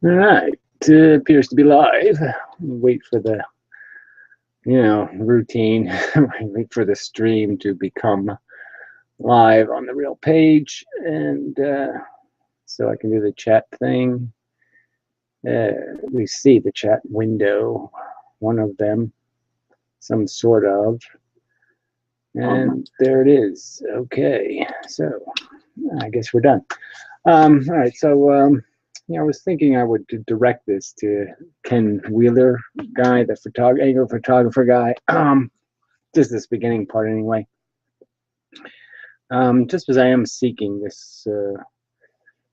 All right, appears to be live. Wait for the, routine. Wait for the stream to become live on the real page, and so I can do the chat thing. We see the chat window, one of them, some sort of, and there it is. Okay, so I guess we're done. All right, so. I was thinking I would direct this to Ken Wheeler guy, the angler photographer guy. Just this beginning part anyway. Just as I am seeking this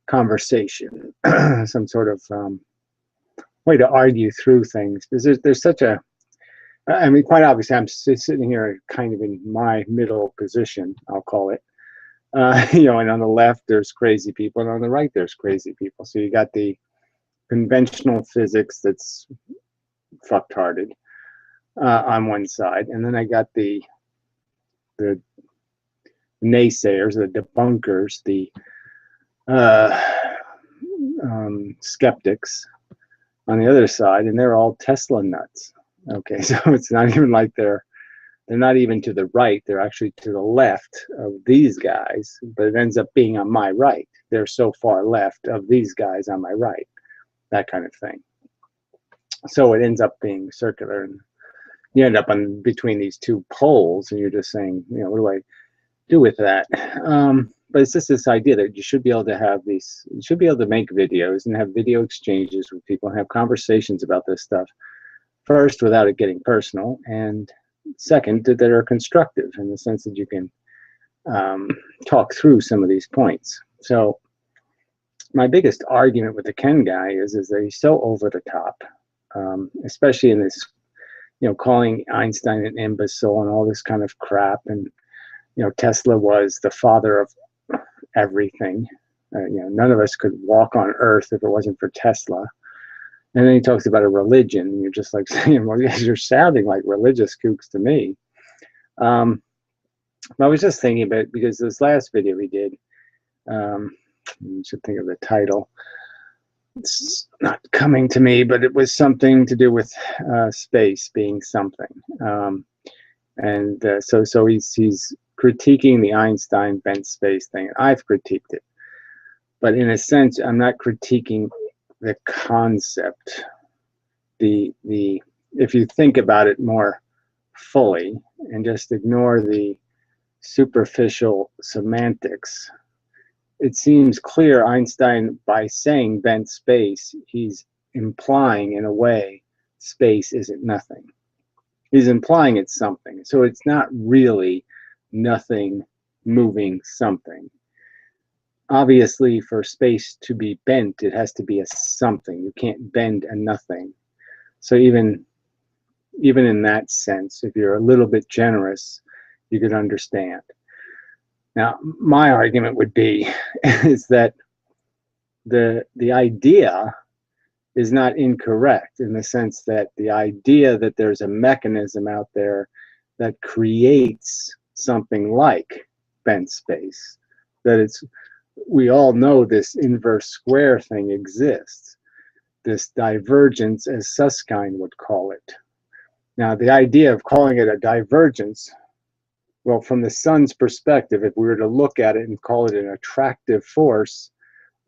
conversation, some sort of way to argue through things, because there's such a, I mean, quite obviously, I'm sitting here kind of in my middle position, I'll call it. And on the left there's crazy people, and on the right there's crazy people. So you got the conventional physics that's fucked-hearted on one side, and then I got the naysayers, the debunkers, the skeptics on the other side, and they're all Tesla nuts. Okay, so it's not even like they're not even to the right, they're actually to the left of these guys, but it ends up being on my right. They're so far left of these guys on my right, that kind of thing. So it ends up being circular, and you end up on between these two poles, and you're just saying, what do I do with that? But it's just this idea that you should be able to have these, you should be able to make videos and have video exchanges with people and have conversations about this stuff, first, without it getting personal, and second, that are constructive in the sense that you can talk through some of these points. So my biggest argument with the Ken guy is that he's so over the top, especially in this, calling Einstein an imbecile and all this kind of crap. And, Tesla was the father of everything. None of us could walk on Earth if it wasn't for Tesla. And then he talks about a religion, and you're just like saying, well, yes, you're sounding like religious kooks to me. I was just thinking about it because this last video we did, you should think of the title. It's not coming to me, but it was something to do with space being something. So he's critiquing the Einstein bent space thing. I've critiqued it. But in a sense, I'm not critiquing the concept. If you think about it more fully and just ignore the superficial semantics, it seems clear Einstein, by saying bent space, he's implying in a way space isn't nothing. He's implying it's something. So it's not really nothing moving something. Obviously, for space to be bent, it has to be a something. You can't bend a nothing. So even in that sense, if you're a little bit generous, you could understand. Now, my argument would be is that the idea is not incorrect, in the sense that the idea that there's a mechanism out there that creates something like bent space, that it's, we all know this inverse square thing exists, this divergence, as Susskind would call it. Now, the idea of calling it a divergence, well, from the sun's perspective, if we were to look at it and call it an attractive force,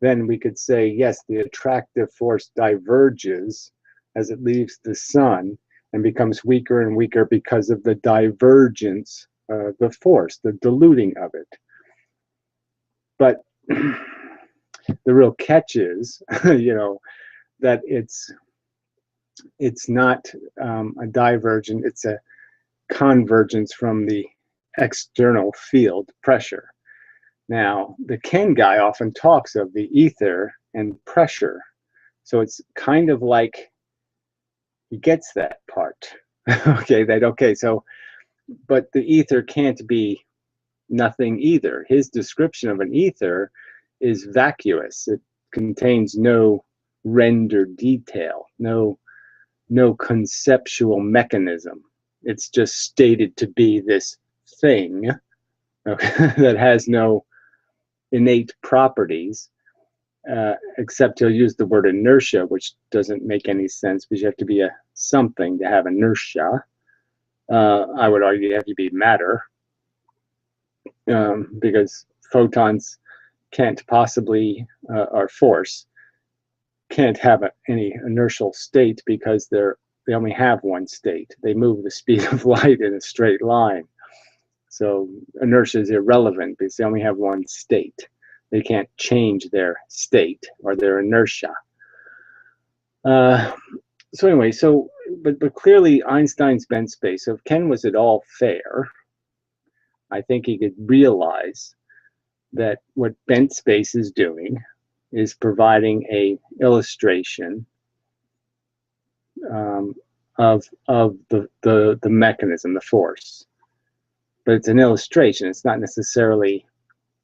then we could say, yes, the attractive force diverges as it leaves the sun and becomes weaker and weaker because of the divergence of the force, the diluting of it. But the real catch is, that it's not a divergence, it's a convergence from the external field pressure. Now, the Ken guy often talks of the ether and pressure. So it's kind of like he gets that part. But the ether can't be nothing either. His description of an ether is vacuous. It contains no rendered detail, no conceptual mechanism. It's just stated to be this thing, okay, that has no innate properties, except he'll use the word inertia, which doesn't make any sense because you have to be a something to have inertia. I would argue you have to be matter, because photons can't possibly, or force, can't have any inertial state because they only have one state. They move the speed of light in a straight line. So inertia is irrelevant because they only have one state. They can't change their state or their inertia. So anyway, but clearly Einstein's bent space. So if Ken was at all fair, I think he could realize that what bent space is doing is providing a illustration of the mechanism, the force. But it's an illustration. It's not necessarily,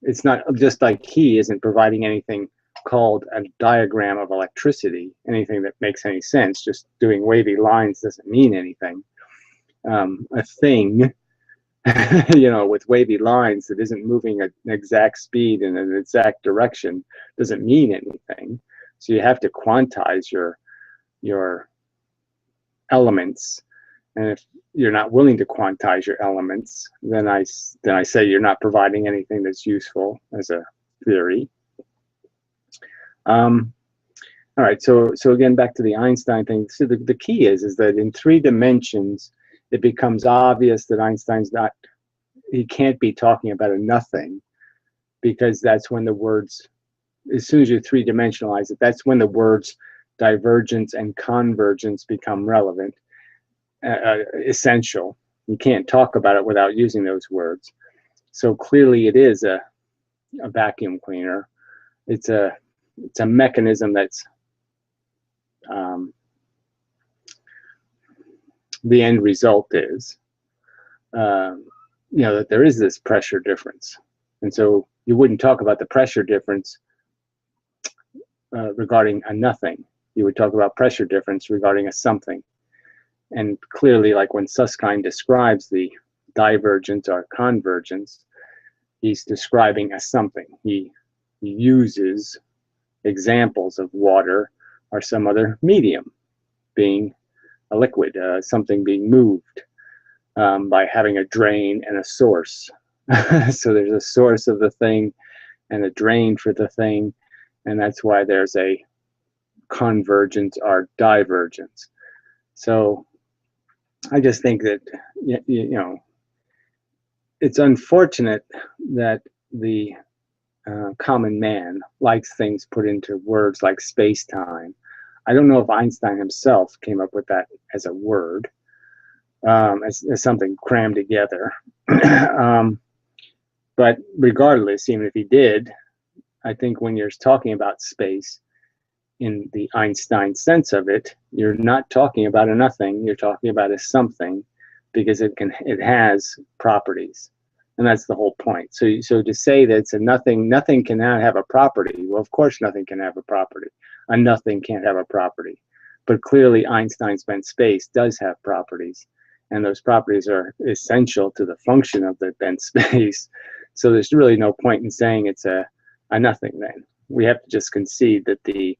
it's not just like he isn't providing anything called a diagram of electricity, anything that makes any sense. Just doing wavy lines doesn't mean anything. A thing, with wavy lines that isn't moving at an exact speed in an exact direction doesn't mean anything. So you have to quantize your elements. And if you're not willing to quantize your elements, then I say you're not providing anything that's useful as a theory. All right, so again, back to the Einstein thing. So the key is that in 3 dimensions, it becomes obvious that Einstein's he can't be talking about a nothing, because that's when the words, as soon as you 3-dimensionalize it, that's when the words divergence and convergence become relevant, essential. You can't talk about it without using those words. So clearly it is a vacuum cleaner. It's a mechanism that's the end result is that there is this pressure difference, and so you wouldn't talk about the pressure difference regarding a nothing. You would talk about pressure difference regarding a something. And clearly, like when Susskind describes the divergence or convergence, he's describing a something. He uses examples of water or some other medium being a liquid, something being moved by having a drain and a source. So there's a source of the thing and a drain for the thing, and that's why there's a convergence or divergence. So I just think that it's unfortunate that the common man likes things put into words like space-time. I don't know if Einstein himself came up with that as a word, as something crammed together. But regardless, even if he did, I think when you're talking about space in the Einstein sense of it, you're not talking about a nothing, you're talking about a something, because it has properties. And that's the whole point. So to say that it's a nothing cannot have a property. Well, of course nothing can have a property. A nothing can't have a property. But clearly Einstein's bent space does have properties, and those properties are essential to the function of the bent space. So there's really no point in saying it's a nothing then. We have to just concede that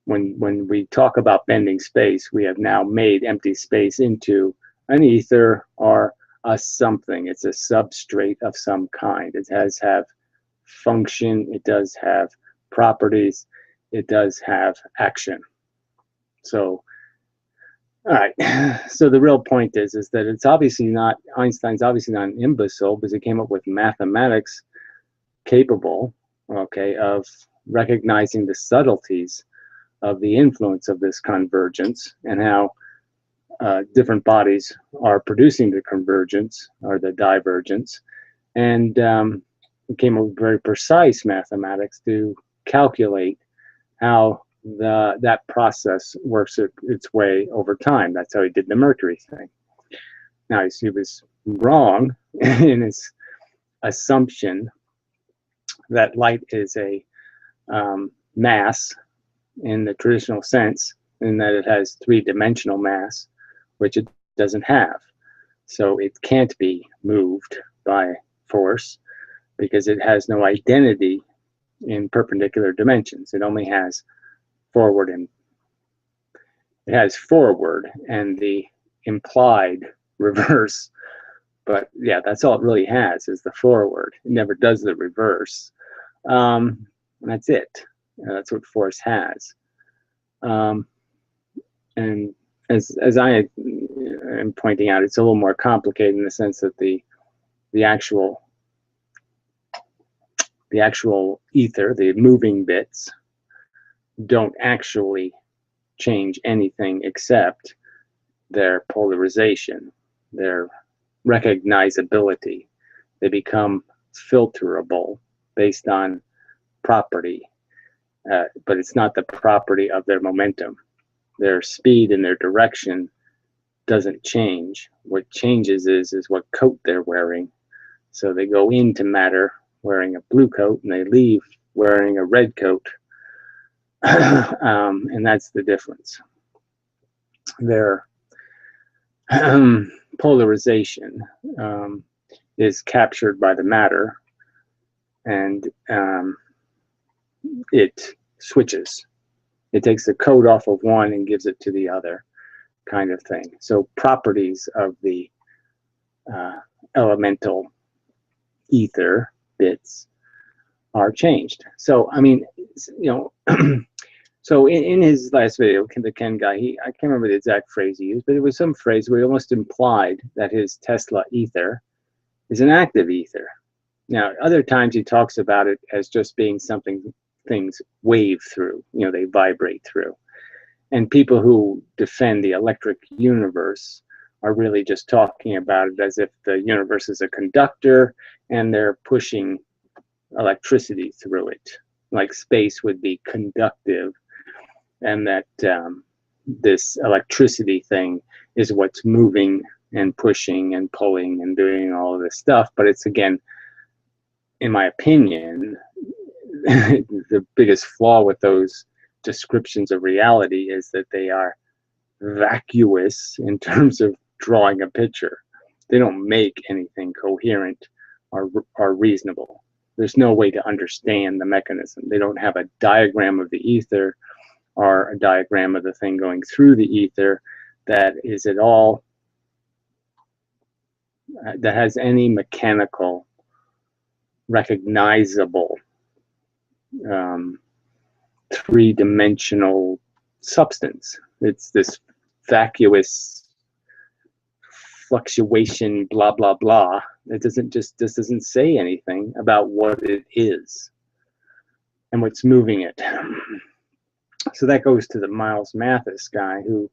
when we talk about bending space, we have now made empty space into an ether or a something. It's a substrate of some kind. It does have function, it does have properties, it does have action. So, all right. So the real point is that it's obviously not, Einstein's obviously not an imbecile, because he came up with mathematics capable, okay, of recognizing the subtleties of the influence of this convergence and how different bodies are producing the convergence or the divergence, and came up with very precise mathematics to calculate how that process works its way over time. That's how he did the Mercury thing. Now, he was wrong in his assumption that light is a mass in the traditional sense, in that it has 3-dimensional mass, which it doesn't have. So it can't be moved by force because it has no identity in perpendicular dimensions. It only has forward and the implied reverse. But yeah, that's all it really has is the forward. It never does the reverse. And that's it. That's what force has. And as I am pointing out, it's a little more complicated in the sense that the actual ether, the moving bits, don't actually change anything except their polarization, their recognizability. They become filterable based on property, but it's not the property of their momentum. Their speed and their direction doesn't change. What changes is what coat they're wearing. So they go into matter wearing a blue coat and they leave wearing a red coat. And that's the difference. Their polarization is captured by the matter, and it switches. It takes the coat off of one and gives it to the other, kind of thing. So properties of the elemental ether bits are changed. So I mean, so in his last video, the Ken guy, I can't remember the exact phrase he used, but it was some phrase where he almost implied that his Tesla ether is an active ether. Now, other times he talks about it as just being something things wave through, they vibrate through. And people who defend the electric universe are really just talking about it as if the universe is a conductor and they're pushing electricity through it, like space would be conductive, and that this electricity thing is what's moving and pushing and pulling and doing all of this stuff. But it's, again, in my opinion, the biggest flaw with those descriptions of reality is that they are vacuous in terms of drawing a picture. They don't make anything coherent or reasonable. There's no way to understand the mechanism. They don't have a diagram of the ether or a diagram of the thing going through the ether that is at all, that has any mechanical, recognizable, three-dimensional substance. It's this vacuous fluctuation, blah, blah, blah. It this doesn't say anything about what it is and what's moving it. So that goes to the Miles Mathis guy, who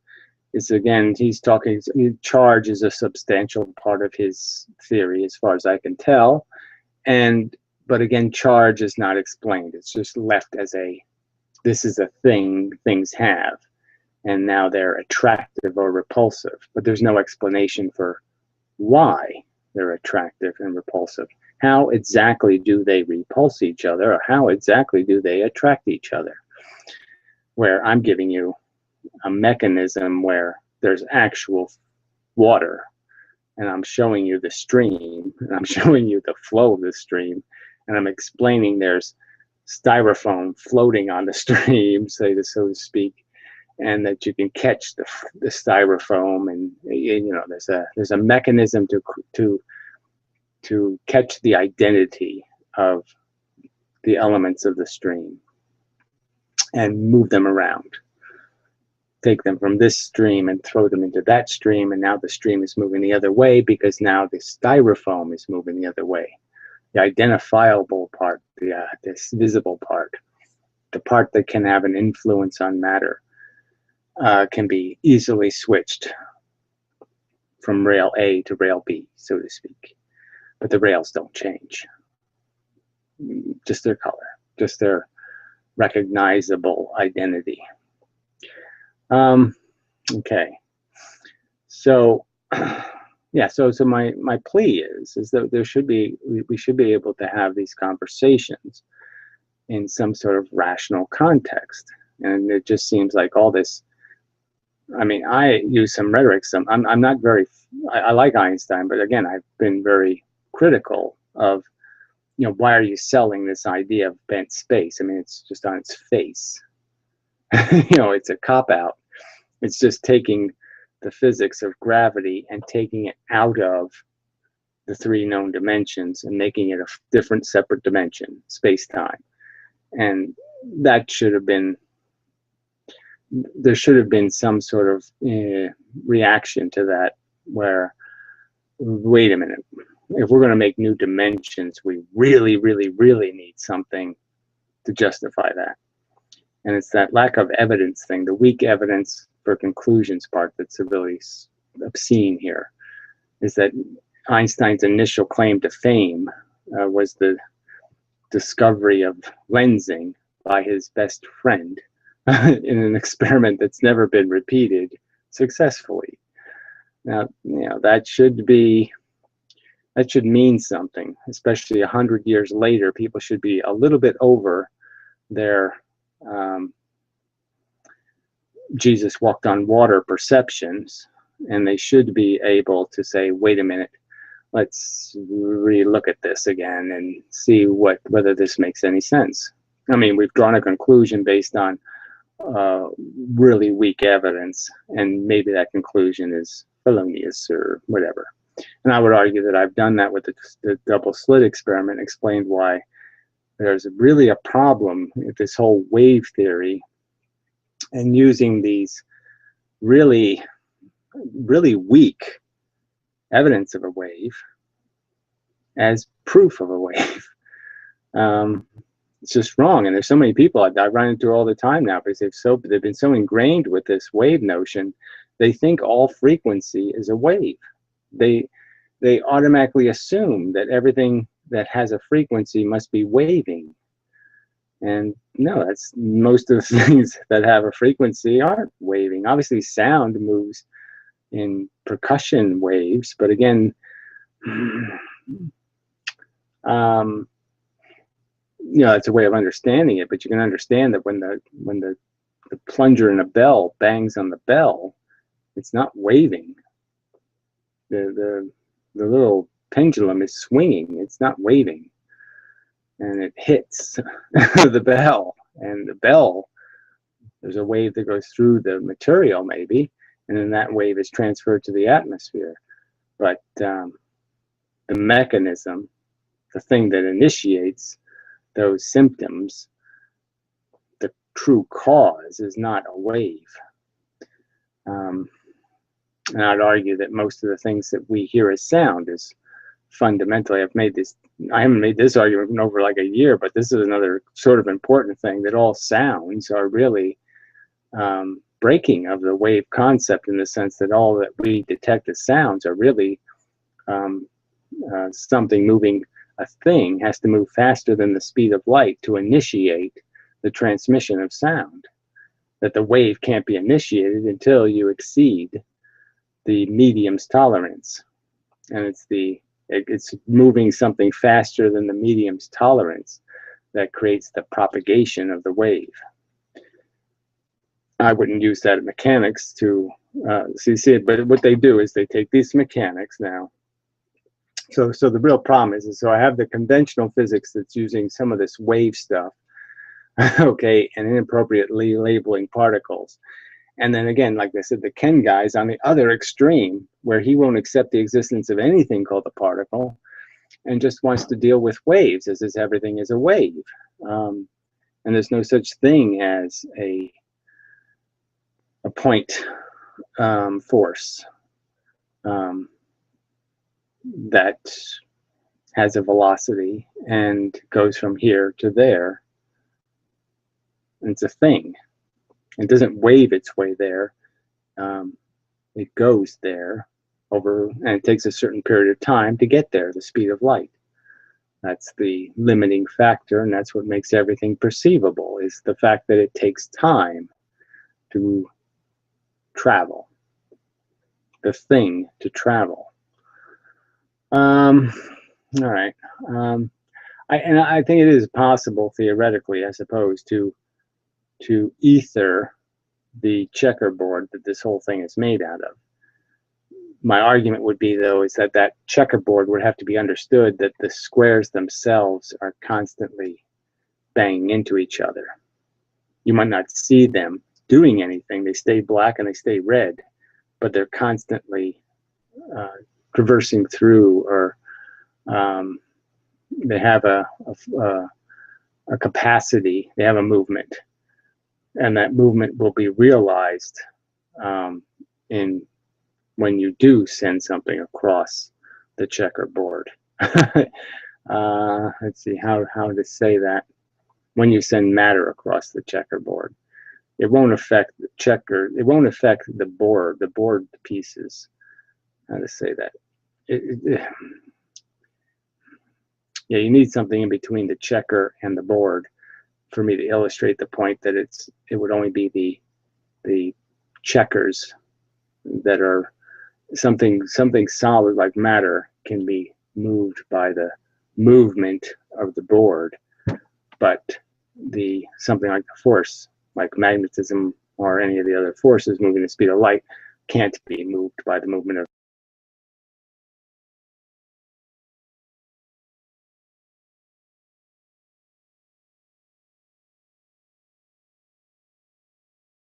is, again, he's talking, charge is a substantial part of his theory as far as I can tell. But again, charge is not explained. It's just left as this is a thing things have, and now they're attractive or repulsive. But there's no explanation for why they're attractive and repulsive. How exactly do they repulse each other, or how exactly do they attract each other? Where I'm giving you a mechanism where there's actual water, and I'm showing you the stream, and I'm showing you the flow of the stream, and I'm explaining there's styrofoam floating on the stream, so to speak, and that you can catch the styrofoam, and there's a mechanism to catch the identity of the elements of the stream and move them around. Take them from this stream and throw them into that stream, and now the stream is moving the other way because now the styrofoam is moving the other way. The identifiable part, this visible part, the part that can have an influence on matter, can be easily switched from rail A to rail B, so to speak. But the rails don't change. Just their color, just their recognizable identity. Okay. So, yeah. So my plea is that we should be able to have these conversations in some sort of rational context. And it just seems like all this. I mean, I use some rhetoric. I'm not very. I like Einstein, but again, I've been very critical of why are you selling this idea of bent space? I mean, it's just on its face. It's a cop-out. It's just taking the physics of gravity and taking it out of the three known dimensions and making it a different separate dimension, space-time. And that should have been, there should have been some sort of reaction to that where, wait a minute, if we're going to make new dimensions, we really, really, really need something to justify that. And it's that lack of evidence thing, the weak evidence for conclusions part that's really obscene here, is that Einstein's initial claim to fame was the discovery of lensing by his best friend in an experiment that's never been repeated successfully. Now, that should mean something, especially 100 years later. People should be a little bit over their Jesus walked on water perceptions, and they should be able to say, wait a minute, let's relook at this again and see whether this makes any sense. I mean, we've drawn a conclusion based on really weak evidence, and maybe that conclusion is felonious or whatever. And I would argue that I've done that with the double slit experiment, explained why there's really a problem with this whole wave theory and using these really, really weak evidence of a wave as proof of a wave. It's just wrong. And there's so many people I run into all the time now because they've been so ingrained with this wave notion, they think all frequency is a wave. They automatically assume that everything that has a frequency must be waving. And no, that's most of the things that have a frequency aren't waving. Obviously, sound moves in percussion waves, but again, it's a way of understanding it. But you can understand that when the plunger in a bell bangs on the bell, it's not waving. The little pendulum is swinging. It's not waving. And it hits the bell, and the bell, there's a wave that goes through the material maybe, and then that wave is transferred to the atmosphere. But the mechanism, the thing that initiates those symptoms, the true cause is not a wave. And I'd argue that most of the things that we hear as sound is fundamentally, I haven't made this argument in over like a year, but this is another sort of important thing, that all sounds are really breaking of the wave concept, in the sense that all that we detect as sounds are really something moving. A thing has to move faster than the speed of light to initiate the transmission of sound. That the wave can't be initiated until you exceed the medium's tolerance. And it's moving something faster than the medium's tolerance that creates the propagation of the wave. I wouldn't use that in mechanics to see it, but what they do is they take these mechanics now. So the real problem is so I have the conventional physics that's using some of this wave stuff, okay, and inappropriately labeling particles. And then again, like I said, the Ken guy's on the other extreme, where he won't accept the existence of anything called a particle and just wants to deal with waves as if everything is a wave. And there's no such thing as a point force that has a velocity and goes from here to there. It's a thing. It doesn't wave its way there. It goes there and it takes a certain period of time to get there, the speed of light. That's the limiting factor, and that's what makes everything perceivable, is the fact that it takes time to travel, the thing to travel. All right. I think it is possible, theoretically, I suppose, to ether the checkerboard that this whole thing is made out of. my argument would be, though, is that that checkerboard would have to be understood that the squares themselves are constantly banging into each other. You might not see them doing anything. They stay black and they stay red, but they're constantly traversing through, or they have a capacity, they have a movement, and that movement will be realized in when you do send something across the checkerboard. Let's see how to say that. When you send matter across the checkerboard, it won't affect the checker. It won't affect the board pieces. How to say that? Yeah, you need something in between the checker and the board for me to illustrate the point that it would only be the checkers that are something solid like matter can be moved by the movement of the board, but something like the force, like magnetism or any of the other forces moving the speed of light, can't be moved by the movement of.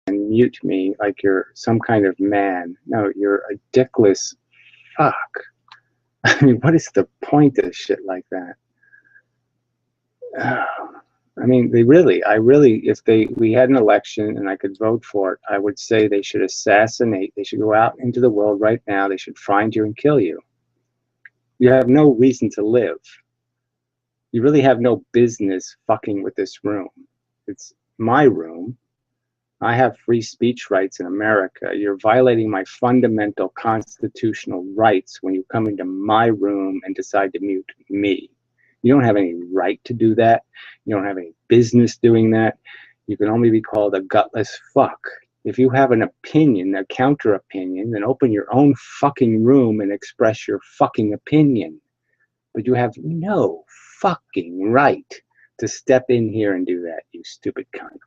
And mute me like you're some kind of man. No, you're a dickless fuck. I mean, what is the point of shit like that? I mean, if we had an election and I could vote for it, I would say they should assassinate. They should go out into the world right now. They should find you and kill you. You have no reason to live. You really have no business fucking with this room. It's my room. I have free speech rights in America. You're violating my fundamental constitutional rights when you come into my room and decide to mute me. You don't have any right to do that. You don't have any business doing that. You can only be called a gutless fuck. If you have an opinion, a counter opinion, then open your own fucking room and express your fucking opinion. But you have no fucking right to step in here and do that, you stupid cunt.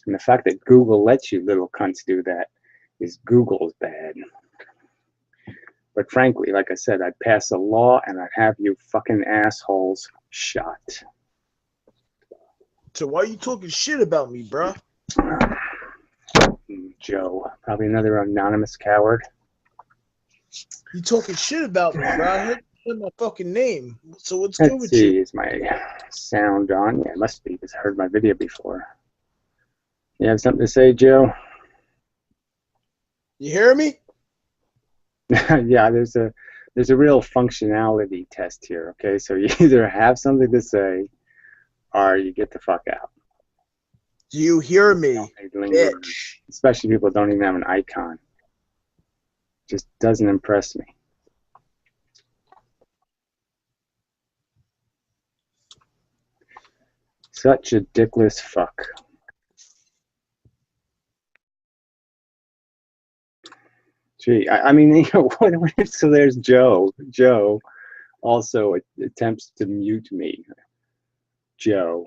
And the fact that Google lets you little cunts do that is Google's bad. But frankly, like I said, I'd pass a law and I'd have you fucking assholes shot. So why are you talking shit about me, bruh? Joe, probably another anonymous coward. You talking shit about me, bruh? I heard my fucking name. So what's Let's good with see, you? is my sound on? Yeah, it must be, because I heard my video before. You have something to say, Joe? You hear me? Yeah, there's a real functionality test here, okay? So you either have something to say or you get the fuck out. Do you hear me, bitch? Especially people who don't even have an icon. Just doesn't impress me. Such a dickless fuck. Gee, I mean, you know, so there's Joe. Joe also attempts to mute me. Joe.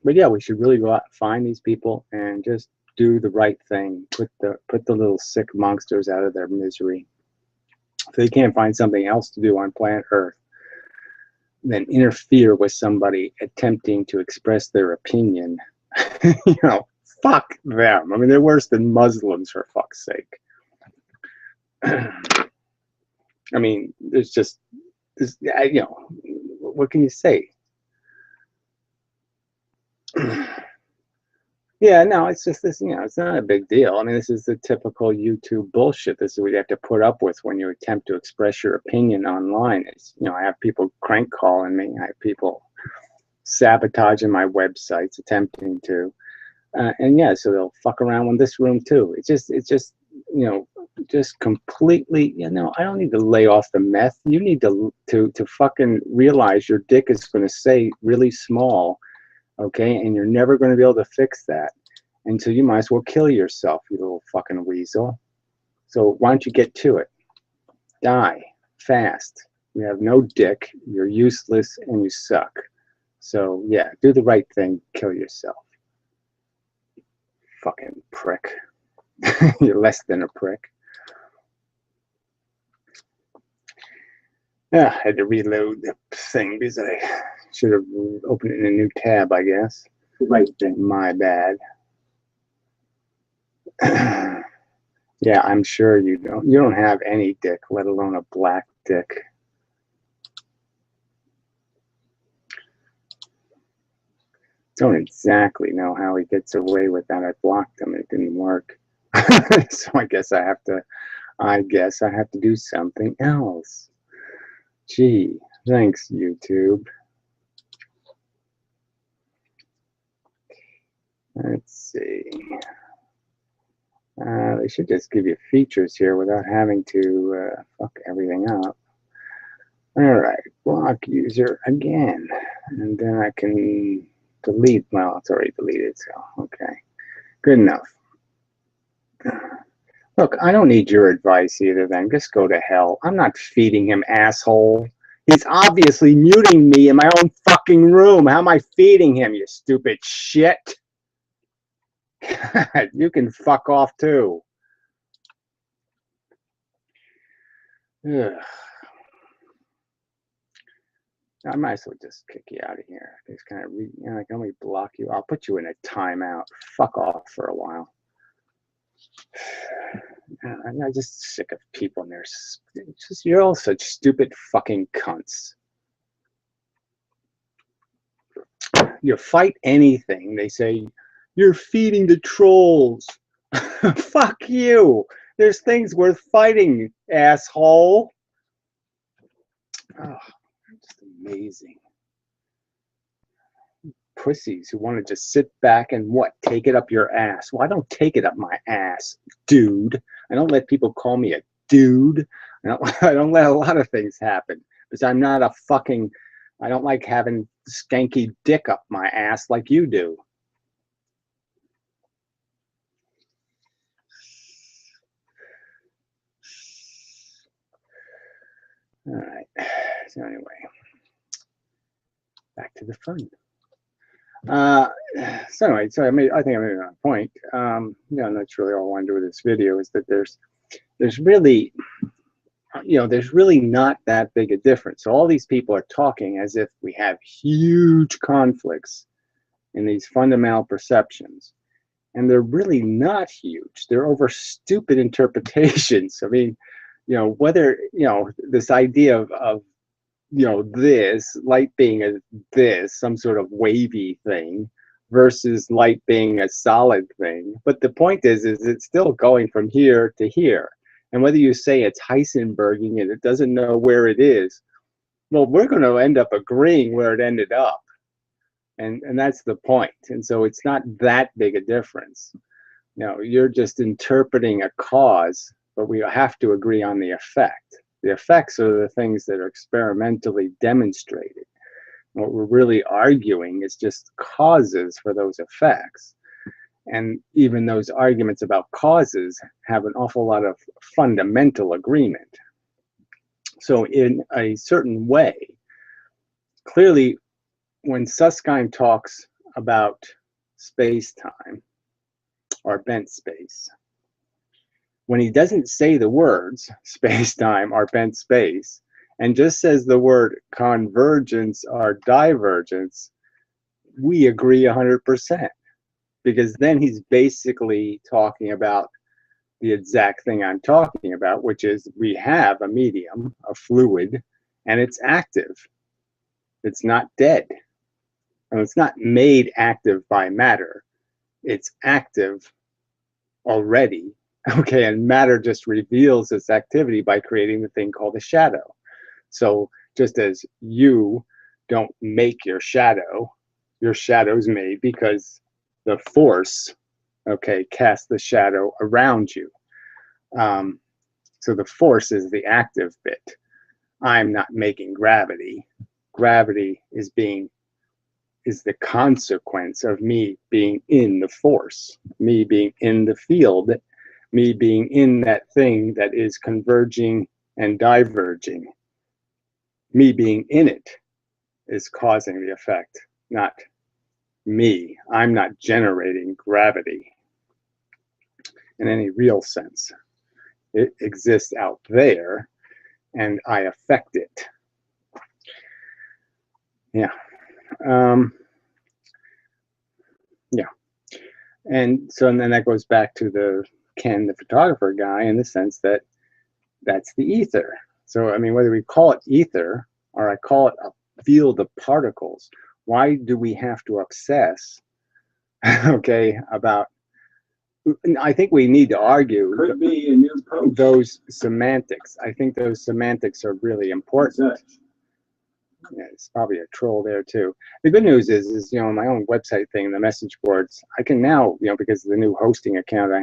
But yeah, we should really go out and find these people and just do the right thing. Put the little sick monsters out of their misery. If they can't find something else to do on planet Earth, then interfere with somebody attempting to express their opinion. You know, fuck them. I mean, they're worse than Muslims, for fuck's sake. I mean, there's just, you know, what can you say? Yeah, no, it's just this, you know, it's not a big deal. I mean, this is the typical YouTube bullshit. This is what you have to put up with when you attempt to express your opinion online. It's, you know, I have people crank calling me. I have people sabotaging my websites, attempting to, and yeah, so they'll fuck around with this room too. It's just, you know, just completely, you know, I don't need to lay off the meth. You need to fucking realize your dick is going to stay really small. Okay, and you're never going to be able to fix that. And so you might as well kill yourself, you little fucking weasel. So why don't you get to it? Die fast. You have no dick, you're useless, and you suck. So yeah, do the right thing, kill yourself. fucking prick. You're less than a prick. Yeah, I had to reload the thing because I should have opened it in a new tab, I guess. Right then. My bad. Yeah, I'm sure you don't. You don't have any dick, let alone a black dick. Don't exactly know how he gets away with that. I blocked him. It didn't work. So I guess I have to do something else. Gee, thanks, YouTube. Let's see. They should just give you features here without having to fuck everything up. All right, block user again. And then I can delete. Well, it's already deleted, so okay. Good enough. Look, I don't need your advice either then. Just go to hell. I'm not feeding him, asshole. He's obviously muting me in my own fucking room. How am I feeding him, you stupid shit? You can fuck off too. Ugh. I might as well just kick you out of here. Just kind of, I can only block you. I'll put you in a timeout. Fuck off for a while. I'm just sick of people and you're all such stupid fucking cunts. You fight anything, they say, you're feeding the trolls. Fuck you. There's things worth fighting, asshole. Oh, just amazing. Pussies who want to just sit back and take it up your ass. Well, I don't take it up my ass, dude. I don't let people call me a dude. I don't let a lot of things happen because I'm not a fucking, I don't like having skanky dick up my ass like you do. All right. So anyway, back to the fun. So anyway, I think I made a point. That's really all I want to do with this video is that there's really, there's really not that big a difference. So all these people are talking as if we have huge conflicts in these fundamental perceptions, and they're really not huge. They're over stupid interpretations. I mean, whether this idea of this light being this some sort of wavy thing versus light being a solid thing, but the point is it's still going from here to here, and whether you say it's Heisenberging and it doesn't know where it is, well, we're going to end up agreeing where it ended up, and that's the point. And so it's not that big a difference. You're just interpreting a cause, but we have to agree on the effect. The effects are the things that are experimentally demonstrated. What we're really arguing is just causes for those effects. And even those arguments about causes have an awful lot of fundamental agreement. So in a certain way, clearly, when Susskind talks about space-time or bent space, when he doesn't say the words space-time or bent space and just says the word convergence or divergence, we agree 100%, because then he's basically talking about the exact thing I'm talking about, which is we have a medium, a fluid, and it's active. It's not dead. And it's not made active by matter. It's active already. Okay, and matter just reveals its activity by creating the thing called a shadow. So just as you don't make your shadow's made because the force, okay, casts the shadow around you. So the force is the active bit. I'm not making gravity. Gravity is the consequence of me being in the force, me being in the field, me being in that thing that is converging and diverging. Me being in it is causing the effect, not me. I'm not generating gravity. in any real sense. It exists out there, and I affect it. Yeah. Yeah. And so, and then that goes back to the Ken, the photographer guy, in the sense that that's the ether. So, I mean, whether we call it ether or I call it a field of particles, why do we have to obsess, okay, about, I think we need to argue Could be in your post. those semantics. I think those semantics are really important. Yeah, it's probably a troll there too. The good news is you know, my own website thing, the message boards, I can now, you know, because of the new hosting account I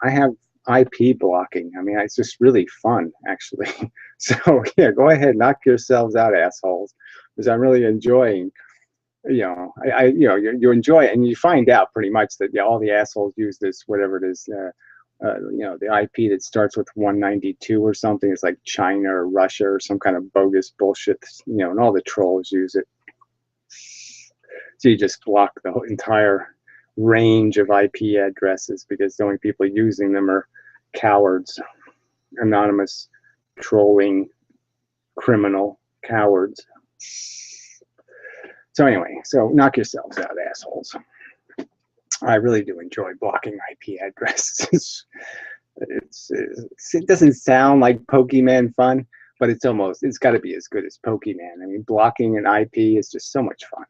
have IP blocking. I mean, it's just really fun, actually. So yeah, go ahead, knock yourselves out, assholes, because I'm really enjoying. You know, you know, you enjoy it, and you find out pretty much that, yeah, all the assholes use this, whatever it is. You know, the IP that starts with 192 or something. It's like China or Russia or some kind of bogus bullshit, you know, and all the trolls use it. So you just block the whole entire range of IP addresses because the only people using them are cowards, anonymous, trolling, criminal cowards. So anyway, so knock yourselves out, assholes. I really do enjoy blocking IP addresses. It doesn't sound like Pokemon fun, but it's got to be as good as Pokemon. I mean, blocking an IP is just so much fun.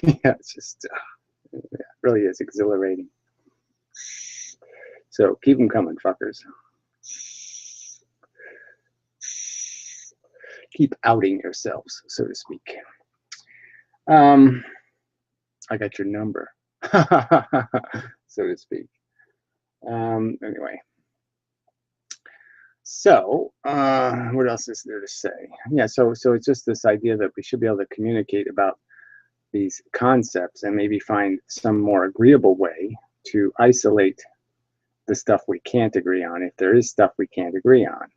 Yeah, it's just, yeah, it really is exhilarating. So keep them coming, fuckers. Keep outing yourselves, so to speak. I got your number, so to speak. Anyway, so what else is there to say? Yeah, so it's just this idea that we should be able to communicate about these concepts and maybe find some more agreeable way to isolate the stuff we can't agree on, if there is stuff we can't agree on.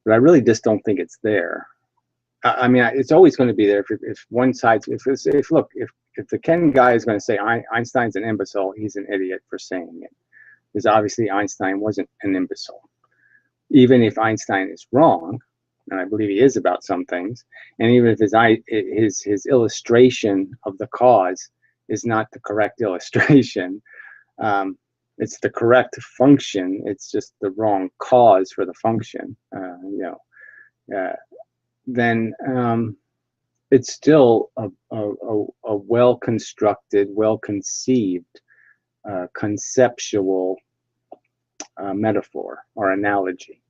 But I really just don't think it's there. I mean, it's always going to be there if one side, if the Ken guy is going to say Einstein's an imbecile, he's an idiot for saying it. Because obviously Einstein wasn't an imbecile. Even if Einstein is wrong, and I believe he is about some things, and even if his illustration of the cause is not the correct illustration, it's the correct function, it's just the wrong cause for the function, you know, then it's still a well-constructed, well-conceived, conceptual metaphor or analogy,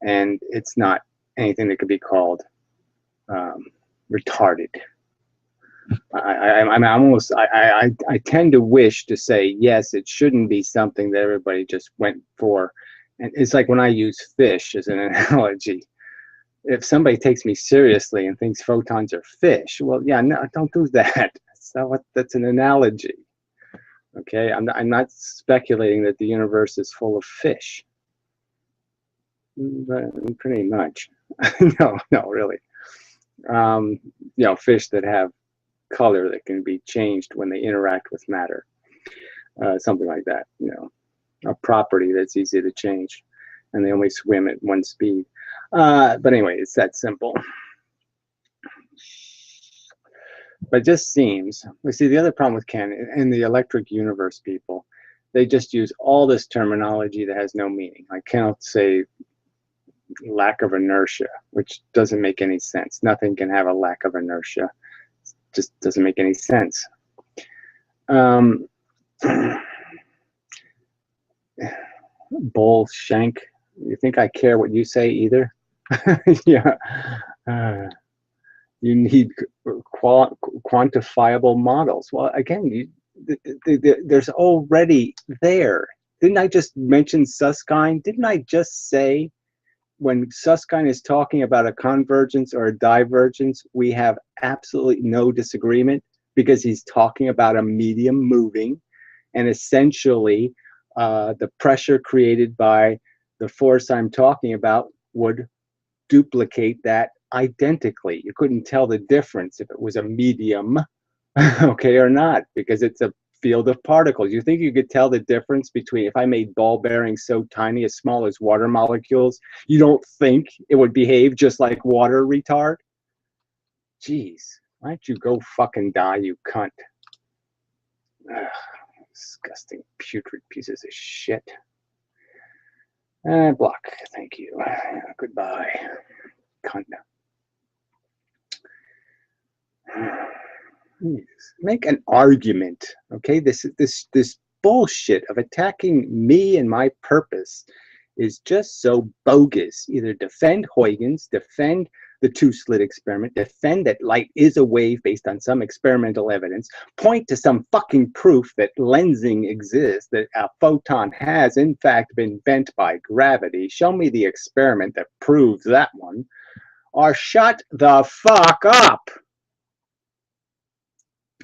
and it's not anything that could be called retarded. I tend to wish to say yes, it shouldn't be something that everybody just went for, and it's like when I use fish as an analogy. If somebody takes me seriously and thinks photons are fish, well, yeah, no, don't do that. That's an analogy. Okay, I'm not speculating that the universe is full of fish. But pretty much. No, really. You know, fish that have color that can be changed when they interact with matter. Something like that, you know, a property that's easy to change, and they only swim at one speed. But anyway, it's that simple. But it just seems, we see the other problem with Ken and the electric universe people, they just use all this terminology that has no meaning. I cannot say lack of inertia, which doesn't make any sense. Nothing can have a lack of inertia. It just doesn't make any sense. Bull shank. You think I care what you say either? Yeah. You need quantifiable models. Well, again, there's already there. Didn't I just mention Susskind? Didn't I just say when Susskind is talking about a convergence or a divergence, we have absolutely no disagreement because he's talking about a medium moving, and essentially the pressure created by the force I'm talking about would duplicate that identically. You couldn't tell the difference if it was a medium, okay, or not, because it's a field of particles. You think you could tell the difference between if I made ball bearings so tiny, as small as water molecules, you don't think it would behave just like water, retard? Jeez, why don't you go fucking die, you cunt? Ugh, disgusting, putrid pieces of shit. Block, thank you. Goodbye, cunt. Make an argument, okay? This bullshit of attacking me and my purpose is just so bogus. Either defend Huygens, defend the two-slit experiment, defend that light is a wave based on some experimental evidence, point to some fucking proof that lensing exists, that a photon has in fact been bent by gravity. Show me the experiment that proves that one, or shut the fuck up.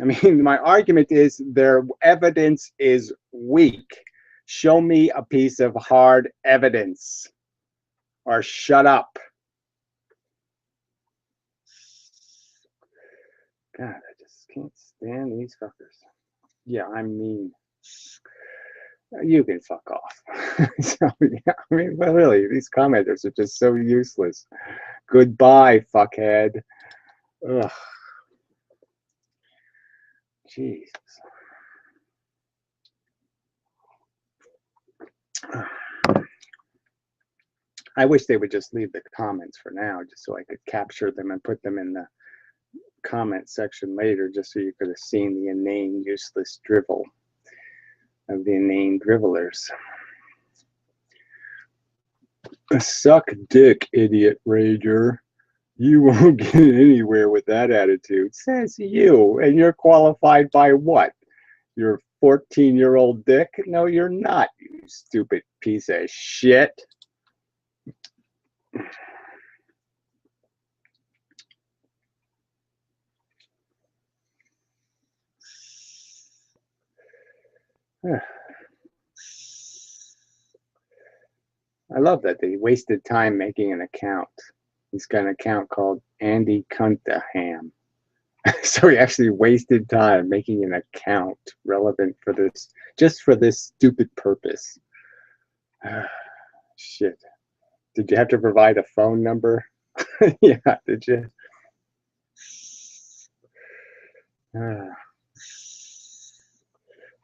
I mean, my argument is their evidence is weak. Show me a piece of hard evidence, or shut up. God, I just can't stand these fuckers. Yeah, I'm mean. You can fuck off. So, yeah, I mean, but really, these commenters are just so useless. Goodbye, fuckhead. Ugh. Jesus. I wish they would just leave the comments for now, just so I could capture them and put them in the comment section later, just so you could have seen the inane, useless drivel of the inane dribblers. Suck dick, idiot rager. You won't get anywhere with that attitude. Says you. And you're qualified by what? Your 14-year-old dick? No, you're not, you stupid piece of shit. I love that they wasted time making an account. He's got an account called Andy Cuntaham. So he actually wasted time making an account relevant for this, just for this stupid purpose. Shit. Did you have to provide a phone number? Yeah, did you?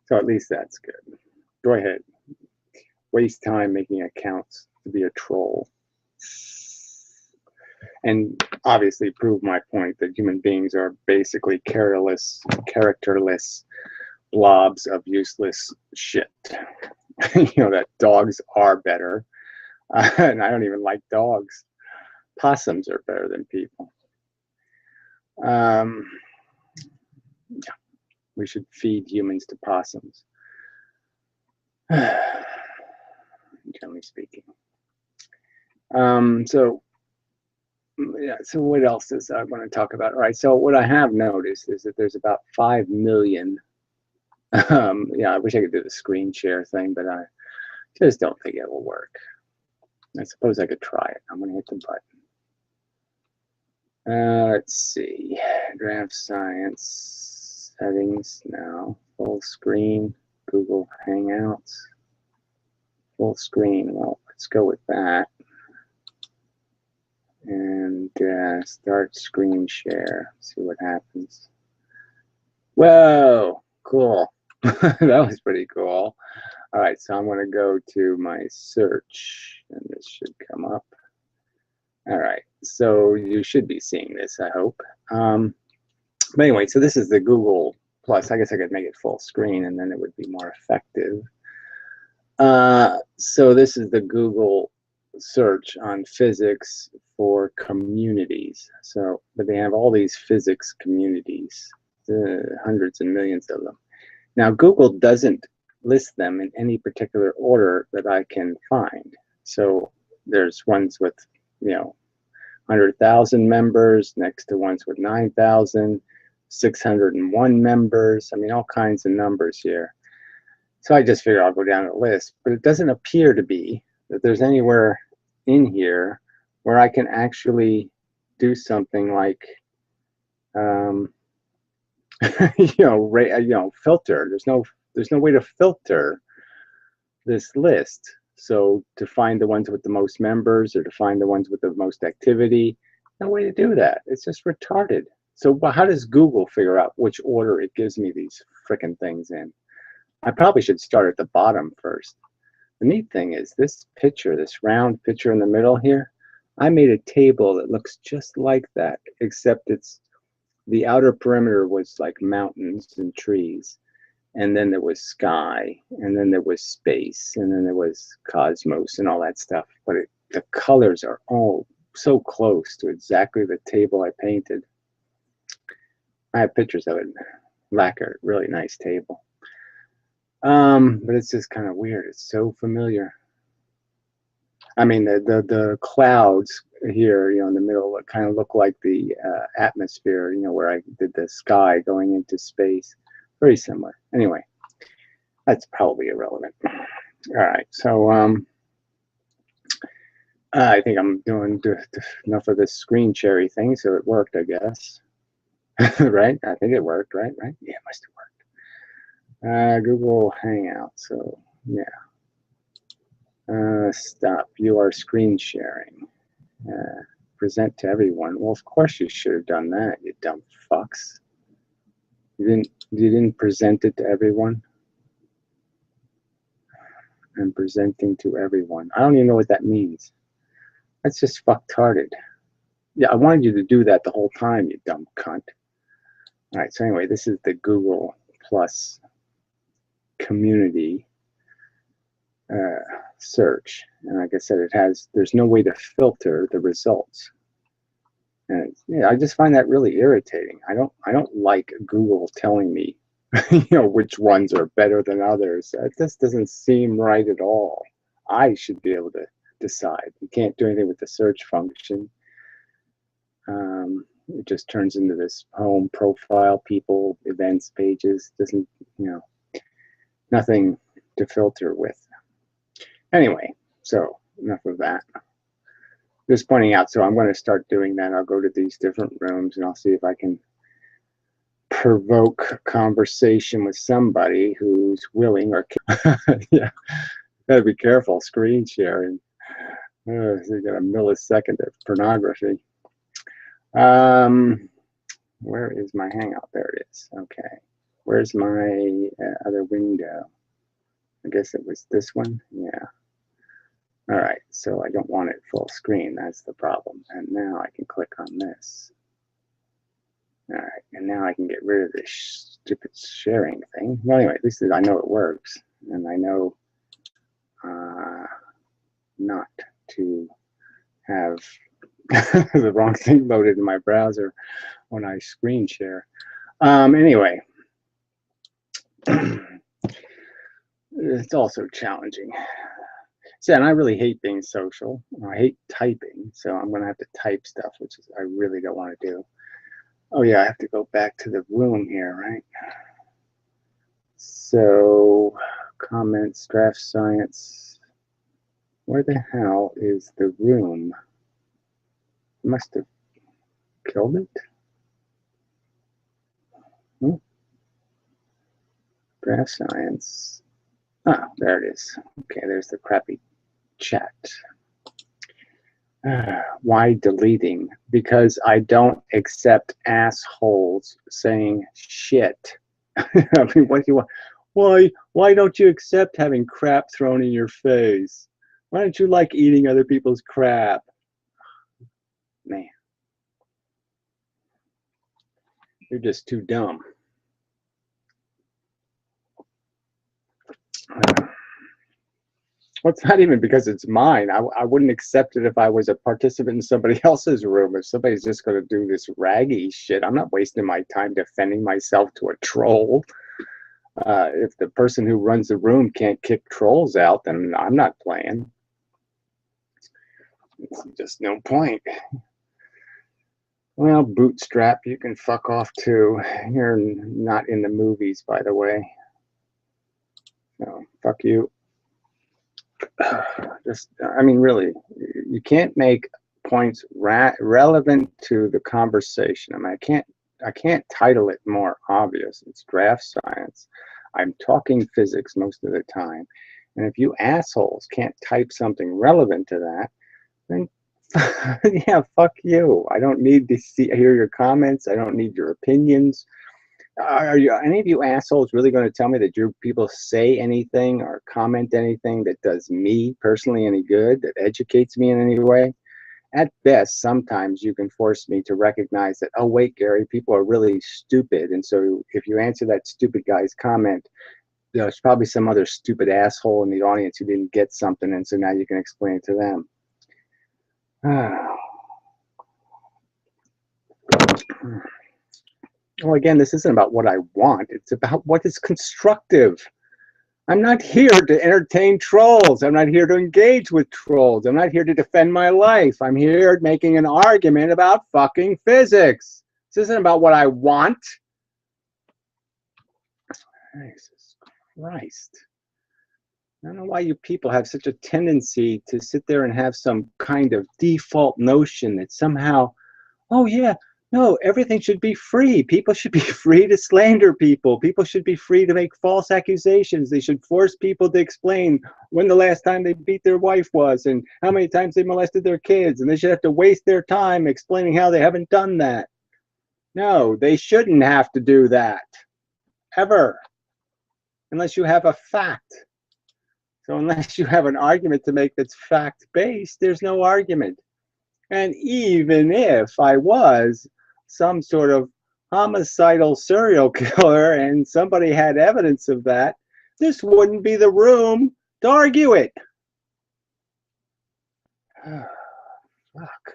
So at least that's good. Go ahead. Waste time making accounts to be a troll. And obviously prove my point that human beings are basically characterless blobs of useless shit. You know, that dogs are better. And I don't even like dogs. Possums are better than people. Yeah, we should feed humans to possums. Generally speaking. So yeah, so what else is I want to talk about? All right, so what I have noticed is that there's about 5 million. Yeah, I wish I could do the screen share thing, but I just don't think it will work. I suppose I could try it. I'm going to hit the button. Let's see. DraftScience settings now. Full screen. Google Hangouts. Full screen. Well, let's go with that. And start screen share. See what happens. Whoa, cool. That was pretty cool. All right, so I'm going to go to my search, and this should come up. All right, so you should be seeing this, I hope. But anyway, so this is the Google Plus. I guess I could make it full screen, and then it would be more effective. So this is the Google search on physics for communities. So, but they have all these physics communities, hundreds and millions of them. Now, Google doesn't list them in any particular order that I can find. So there's ones with, 100,000 members, next to ones with 9,000, 601 members. I mean, all kinds of numbers here. So I just figured I'll go down the list, but it doesn't appear to be that there's anywhere in here where I can actually do something like filter. There's no way to filter this list. So to find the ones with the most members or to find the ones with the most activity, no way to do that. It's just retarded. So how does Google figure out which order it gives me these frickin' things in? I probably should start at the bottom first. The neat thing is this picture, this round picture in the middle here, I made a table that looks just like that, except the outer perimeter was like mountains and trees. And then there was sky, and then there was space, and then there was cosmos and all that stuff. But the colors are all so close to exactly the table I painted. I have pictures of it. Lacquer, really nice table. But it's just kind of weird. It's so familiar. I mean, the clouds here, in the middle, kind of look like the atmosphere, where I did the sky going into space. Very similar. Anyway, that's probably irrelevant. All right, so I think I'm doing enough of this screen cherry thing, so it worked, I guess. Right? I think it worked, right? Right? Yeah, it must have worked. Google Hangout. So yeah. Stop. You are screen sharing. Present to everyone. Well, of course you should have done that, you dumb fucks. You didn't present it to everyone. I'm presenting to everyone. I don't even know what that means. That's just fucktarded. Yeah, I wanted you to do that the whole time, you dumb cunt. All right, so anyway, this is the Google Plus community search. And like I said, there's no way to filter the results. And yeah, I just find that really irritating. I don't like Google telling me, which ones are better than others. It just doesn't seem right at all. I should be able to decide. You can't do anything with the search function. It just turns into this home profile, people, events, pages. Doesn't, nothing to filter with. Anyway, so enough of that. Just pointing out, so I'm going to start doing that. I'll go to these different rooms and I'll see if I can provoke conversation with somebody who's willing or yeah, gotta be careful screen sharing. So you got a millisecond of pornography. Where is my hangout? There it is. Okay, where's my other window? I guess it was this one. Yeah. All right, so I don't want it full screen. That's the problem. And now I can click on this. All right, and now I can get rid of this stupid sharing thing. Well, anyway, at least I know it works, and I know not to have the wrong thing loaded in my browser when I screen share. Anyway, it's also challenging. So, and I really hate being social. I hate typing, so I'm going to have to type stuff, which I really don't want to do. Oh yeah, I have to go back to the room here, right? So, comments, DraftScience. Where the hell is the room? Must have killed it. DraftScience. Ah, there it is. Okay, there's the crappy chat. Why deleting? Because I don't accept assholes saying shit. I mean, what do you want? Why don't you accept having crap thrown in your face? Why don't you like eating other people's crap? Man, you're just too dumb. Well, it's not even because it's mine. I wouldn't accept it if I was a participant in somebody else's room. If somebody's just going to do this raggy shit, I'm not wasting my time defending myself to a troll. If the person who runs the room can't kick trolls out, then I'm not playing. It's just no point. Well, Bootstrap, you can fuck off too. You're not in the movies, by the way. So, fuck you. I mean, really, you can't make points relevant to the conversation. I mean, I can't I can't title it more obvious. It's draft science. I'm talking physics most of the time. And if you assholes can't type something relevant to that, then yeah, fuck you. I don't need to hear your comments. I don't need your opinions. Are you, any of you assholes really going to tell me that your people say anything or comment anything that does me personally any good, that educates me in any way? At best, sometimes you can force me to recognize that, oh, wait, Gary, people are really stupid. And so if you answer that stupid guy's comment, there's probably some other stupid asshole in the audience who didn't get something. And so now you can explain it to them. Well, again, this isn't about what I want. It's about what is constructive. I'm not here to entertain trolls. I'm not here to engage with trolls. I'm not here to defend my life. I'm here making an argument about fucking physics. This isn't about what I want. Jesus Christ. I don't know why you people have such a tendency to sit there and have some kind of default notion that somehow, oh yeah, no, everything should be free. People should be free to slander people. People should be free to make false accusations. They should force people to explain when the last time they beat their wife was and how many times they molested their kids. And they should have to waste their time explaining how they haven't done that. No, they shouldn't have to do that. Ever. Unless you have a fact. So unless you have an argument to make that's fact-based, there's no argument. And even if I was some sort of homicidal serial killer and somebody had evidence of that, this wouldn't be the room to argue it. Oh, fuck.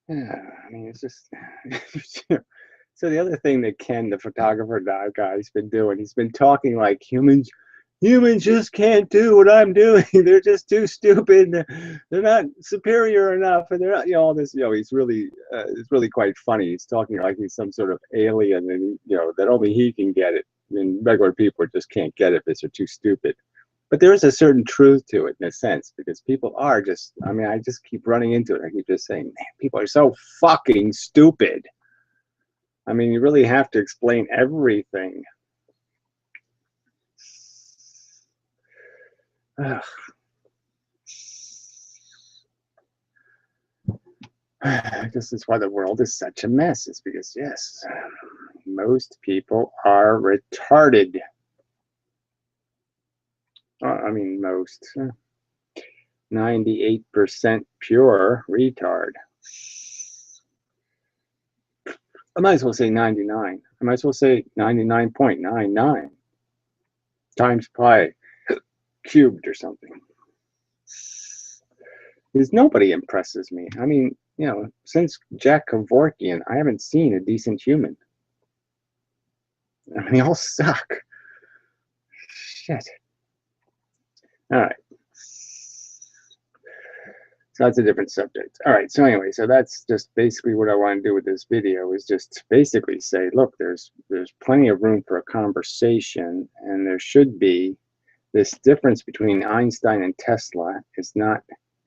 Yeah, I mean, it's just... So the other thing that Ken, the photographer guy's been doing, he's been talking like humans just can't do what I'm doing. They're just too stupid. They're not superior enough, and they're not, you know, all this. You know, he's really, it's really quite funny. He's talking like he's some sort of alien, and you know that only he can get it. I mean, regular people just can't get it because they're too stupid. But there is a certain truth to it in a sense, because people are just. I mean, I just keep running into it. I keep just saying, man, people are so fucking stupid. I mean, you really have to explain everything. Ugh. I guess that's why the world is such a mess. It's because, yes, most people are retarded. I mean, most. 98% pure retard. I might as well say 99. I might as well say 99.99 times pi cubed or something. Because nobody impresses me. I mean, you know, since Jack Kevorkian, I haven't seen a decent human. I mean, they all suck. Shit. All right. So that's a different subject. All right. So anyway, so that's just basically what I want to do with this video is just basically say, look, there's plenty of room for a conversation, and there should be. This difference between Einstein and Tesla is not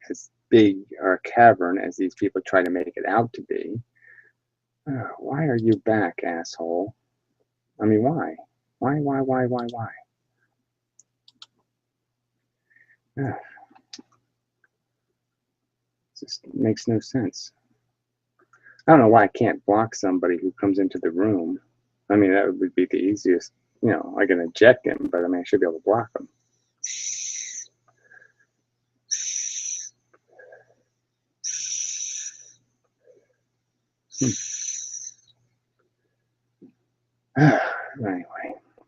as big or a cavern as these people try to make it out to be. Why are you back, asshole? I mean, why? Why? It just makes no sense. I don't know why I can't block somebody who comes into the room. I mean, that would be the easiest. You know, I can eject him, but I mean, I should be able to block him. Anyway,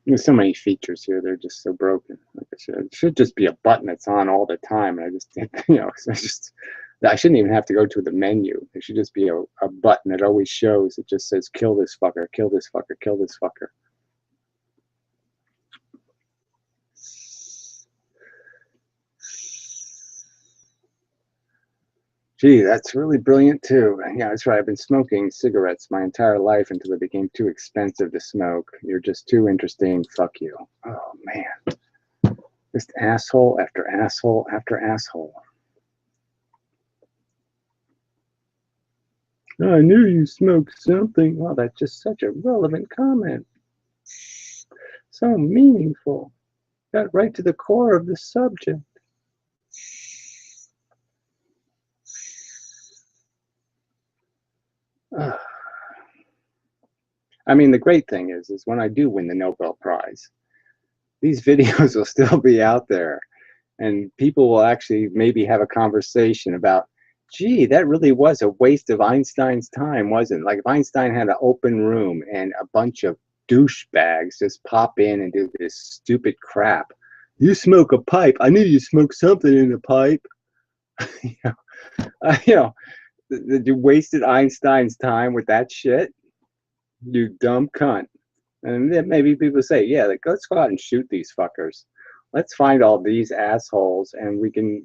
there's so many features here. They're just so broken. Like I said, it should just be a button that's on all the time. And I just, you know, I shouldn't even have to go to the menu. There should just be a button that always shows. It just says, kill this fucker, kill this fucker, kill this fucker. Gee, that's really brilliant too. Yeah, that's right. I've been smoking cigarettes my entire life until they became too expensive to smoke. You're just too interesting. Fuck you. Oh, man. Just asshole after asshole after asshole. I knew you smoked something. Well, that's just such a relevant comment. So meaningful. Got right to the core of the subject. I mean, the great thing is when I do win the Nobel Prize, these videos will still be out there, and people will actually maybe have a conversation about, gee, that really was a waste of Einstein's time, wasn't it? Like if Einstein had an open room and a bunch of douchebags just pop in and do this stupid crap. You smoke a pipe. I knew you smoked something in the pipe. you know, you know, you wasted Einstein's time with that shit. You dumb cunt. And then maybe people say, yeah, like, let's go out and shoot these fuckers. Let's find all these assholes, and we can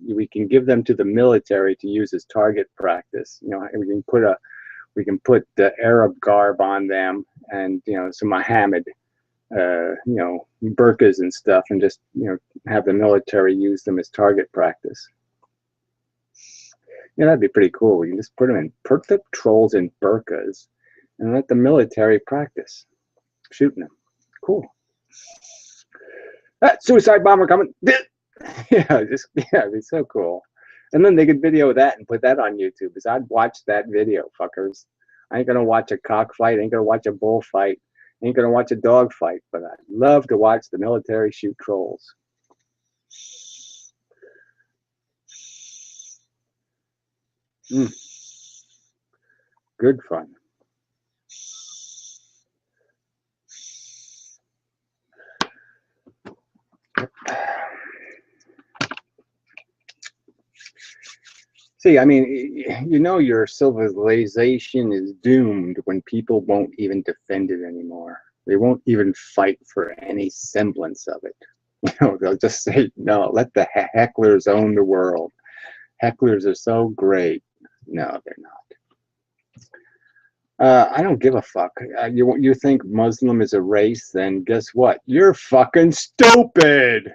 give them to the military to use as target practice. You know, we can put the Arab garb on them, and some Muhammad, burqas and stuff, and just have the military use them as target practice. That'd be pretty cool. We can just put the trolls in burqas, and let the military practice shooting them. Cool. Suicide bomber coming. Yeah, it'd be so cool. And then they could video that and put that on YouTube, because I'd watch that video, fuckers. I ain't gonna watch a cockfight, ain't gonna watch a bullfight, ain't gonna watch a dog fight, but I'd love to watch the military shoot trolls. Good fun. See, I mean, your civilization is doomed when people won't even defend it anymore. They won't even fight for any semblance of it. They'll just say, no, let the hecklers own the world. Hecklers are so great. No, they're not. I don't give a fuck. You think Muslim is a race? Then guess what? You're fucking stupid.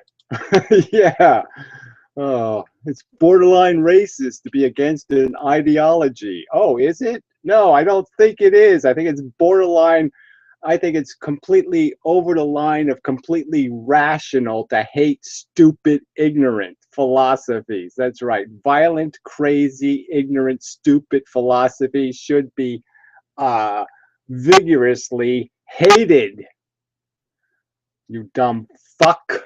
Yeah. Oh, it's borderline racist to be against an ideology. Oh, is it? No, I don't think it is. I think it's borderline. I think it's completely over the line of completely rational to hate stupid, ignorant philosophies. That's right. Violent, crazy, ignorant, stupid philosophy should be vigorously hated. You dumb fuck.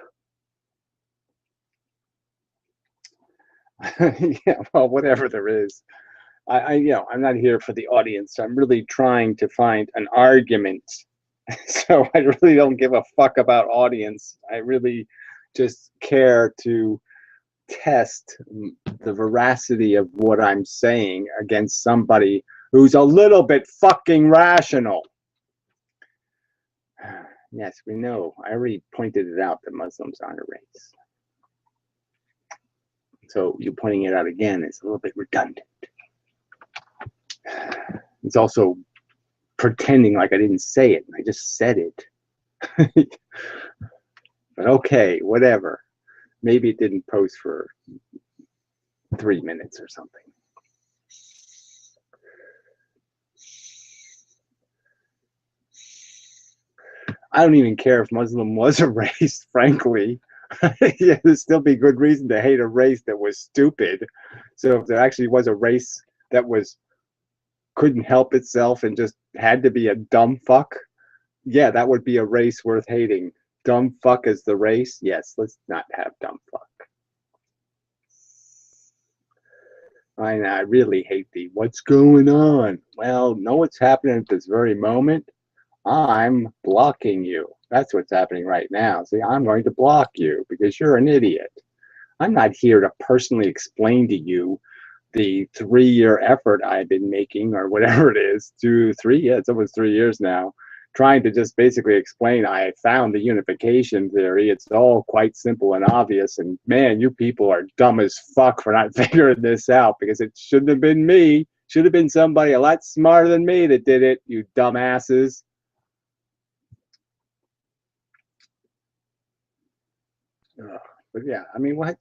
Yeah, well, whatever there is. I'm not here for the audience. I'm really trying to find an argument. So I really don't give a fuck about audience. I really just care to test the veracity of what I'm saying against somebody who's a little bit fucking rational. Yes, we know. I already pointed it out that Muslims aren't a race. So you pointing it out again is a little bit redundant. It's also pretending like I didn't say it. I just said it. But okay, whatever. Maybe it didn't post for 3 minutes or something. I don't even care if Muslim was a race, frankly. Yeah, there'd still be good reason to hate a race that was stupid. So if there actually was a race that couldn't help itself and just had to be a dumb fuck, yeah, that would be a race worth hating. Dumb fuck is the race? Yes, let's not have dumb fuck. I really hate the what's going on. Well, know what's happening at this very moment? I'm blocking you. That's what's happening right now. See, I'm going to block you because you're an idiot. I'm not here to personally explain to you the 3-year effort I've been making, or whatever it is, it's almost 3 years now, trying to just basically explain I found the unification theory. It's all quite simple and obvious, and man, you people are dumb as fuck for not figuring this out, because it shouldn't have been me. Should have been somebody a lot smarter than me that did it, you dumbasses. But yeah, I mean, what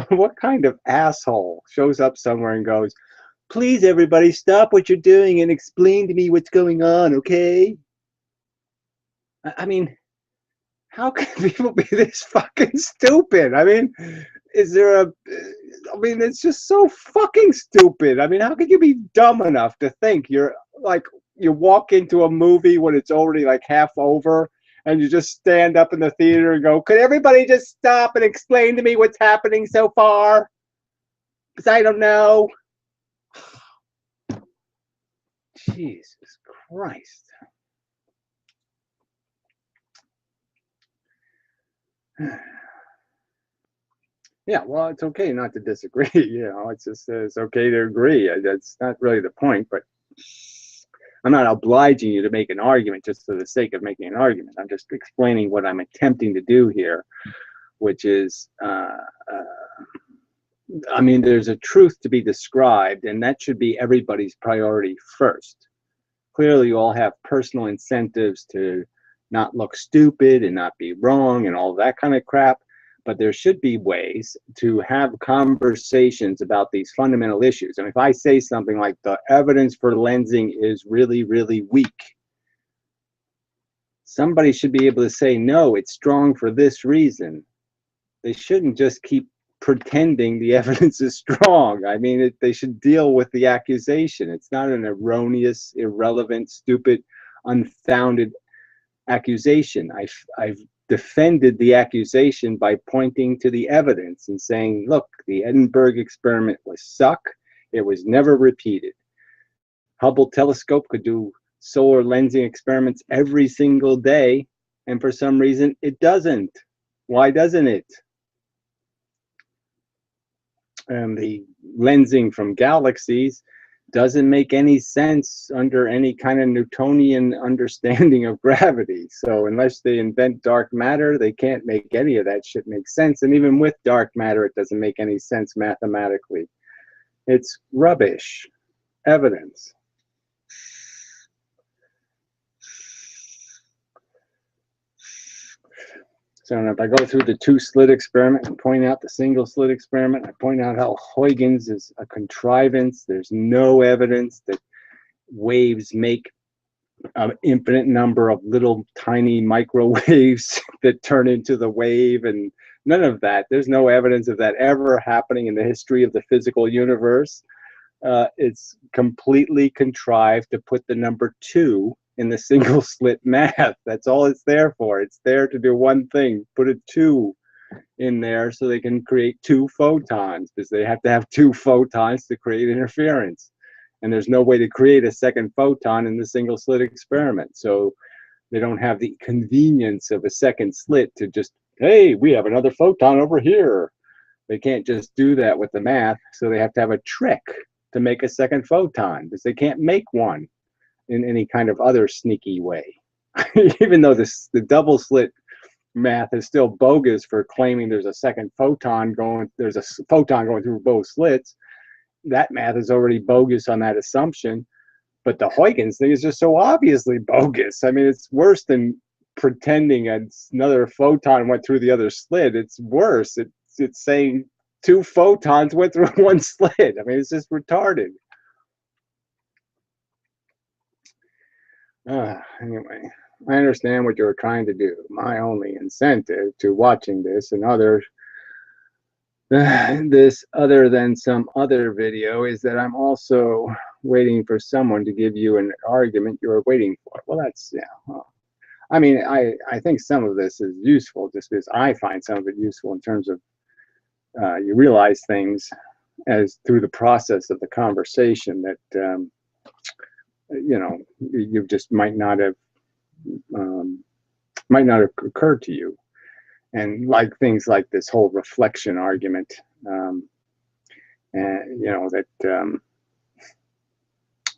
what kind of asshole shows up somewhere and goes, Please, everybody, stop what you're doing and explain to me what's going on, okay? I mean, how can people be this fucking stupid? I mean, is there a... I mean, it's just so fucking stupid. I mean, how could you be dumb enough to think you're like, you walk into a movie when it's already like half over and you just stand up in the theater and go, could everybody just stop and explain to me what's happening so far? Because I don't know. Jesus Christ. Yeah, well, it's okay not to disagree. You know, it's just it's okay to agree. That's not really the point, but I'm not obliging you to make an argument just for the sake of making an argument. I'm just explaining what I'm attempting to do here, which is, I mean, there's a truth to be described, and that should be everybody's priority first. Clearly, you all have personal incentives to not look stupid and not be wrong and all that kind of crap. But there should be ways to have conversations about these fundamental issues. And if I say something like the evidence for lensing is really, really weak, somebody should be able to say, no, it's strong for this reason. They shouldn't just keep pretending the evidence is strong. I mean, they should deal with the accusation. It's not an erroneous, irrelevant, stupid, unfounded accusation. I've defended the accusation by pointing to the evidence and saying, look, the Edinburgh experiment was suck. It was never repeated. Hubble telescope could do solar lensing experiments every single day, and for some reason it doesn't. Why doesn't it? And the lensing from galaxies doesn't make any sense under any kind of Newtonian understanding of gravity. So unless they invent dark matter, they can't make any of that shit make sense. And even with dark matter, it doesn't make any sense mathematically. It's rubbish evidence. So if I go through the two-slit experiment and point out the single-slit experiment, I point out how Huygens is a contrivance. There's no evidence that waves make an infinite number of little tiny microwaves that turn into the wave, and none of that. There's no evidence of that ever happening in the history of the physical universe. It's completely contrived to put the number 2 in the single slit math. That's all it's there for. It's there to do one thing, put a 2 in there so they can create 2 photons, because they have to have 2 photons to create interference. And there's no way to create a second photon in the single slit experiment. So they don't have the convenience of a second slit to just, hey, we have another photon over here. They can't just do that with the math. So they have to have a trick to make a second photon, because they can't make one in any kind of other sneaky way. Even though the double slit math is still bogus for claiming there's a second photon going, there's a photon going through both slits. That math is already bogus on that assumption. But the Huygens thing is just so obviously bogus. I mean, it's worse than pretending another photon went through the other slit. It's worse. It's saying 2 photons went through one slit. I mean, it's just retarded. Anyway, I understand what you're trying to do. My only incentive to watching this and other other than some other video is that I'm also waiting for someone to give you an argument you're waiting for. Well, that's, yeah. Well, I mean, I think some of this is useful just because I find some of it useful in terms of you realize things as through the process of the conversation that you know, you just might not have occurred to you. And like things like this whole reflection argument, and you know, that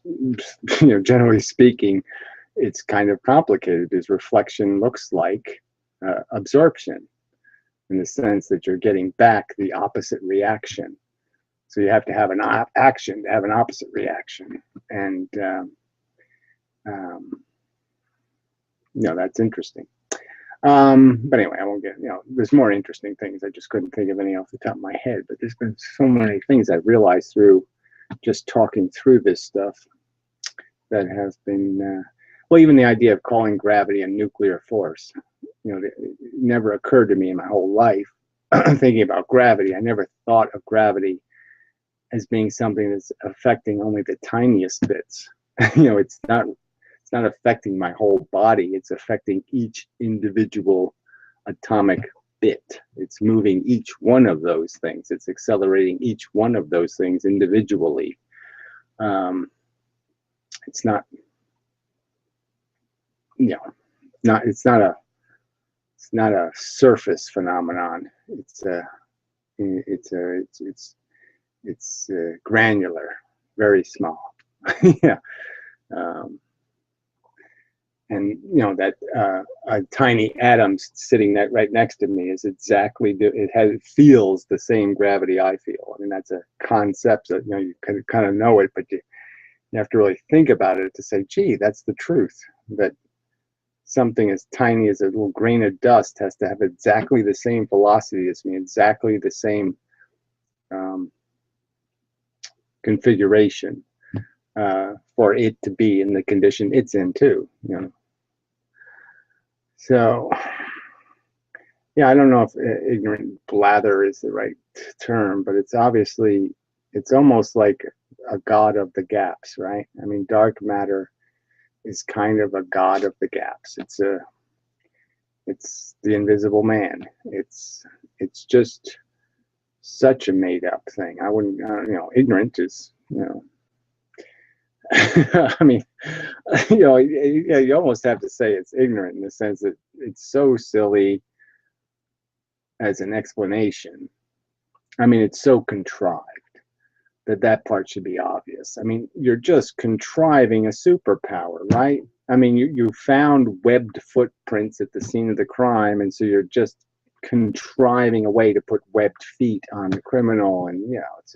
you know, generally speaking, it's kind of complicated, because reflection looks like absorption, in the sense that you're getting back the opposite reaction. So you have to have an action to have an opposite reaction. And you know, that's interesting. But anyway, I won't get, you know, there's more interesting things. I just couldn't think of any off the top of my head, but there's been so many things I've realized through just talking through this stuff that have been, well, even the idea of calling gravity a nuclear force, it never occurred to me in my whole life. Thinking about gravity, I never thought of gravity as being something that's affecting only the tiniest bits. It's not affecting my whole body. It's affecting each individual atomic bit. It's moving each one of those things. It's accelerating each one of those things individually. It's not, it's not a surface phenomenon. It's granular, very small. Yeah. And that tiny atom sitting right next to me is exactly, it feels the same gravity I feel. I mean, that's a concept that you kind of know it, but you have to really think about it to say, gee, that's the truth. That something as tiny as a little grain of dust has to have exactly the same velocity as me, exactly the same configuration for it to be in the condition it's in too. So, yeah, I don't know if ignorant blather is the right term, but it's almost like a god of the gaps, right? I mean, dark matter is kind of a god of the gaps. It's the invisible man. It's just such a made up thing. I wouldn't, ignorant is, I mean, you almost have to say it's ignorant in the sense that it's so silly as an explanation. I mean, it's so contrived that part should be obvious. I mean, you're just contriving a superpower, right? I mean, you found webbed footprints at the scene of the crime, and so you're just contriving a way to put webbed feet on the criminal, and it's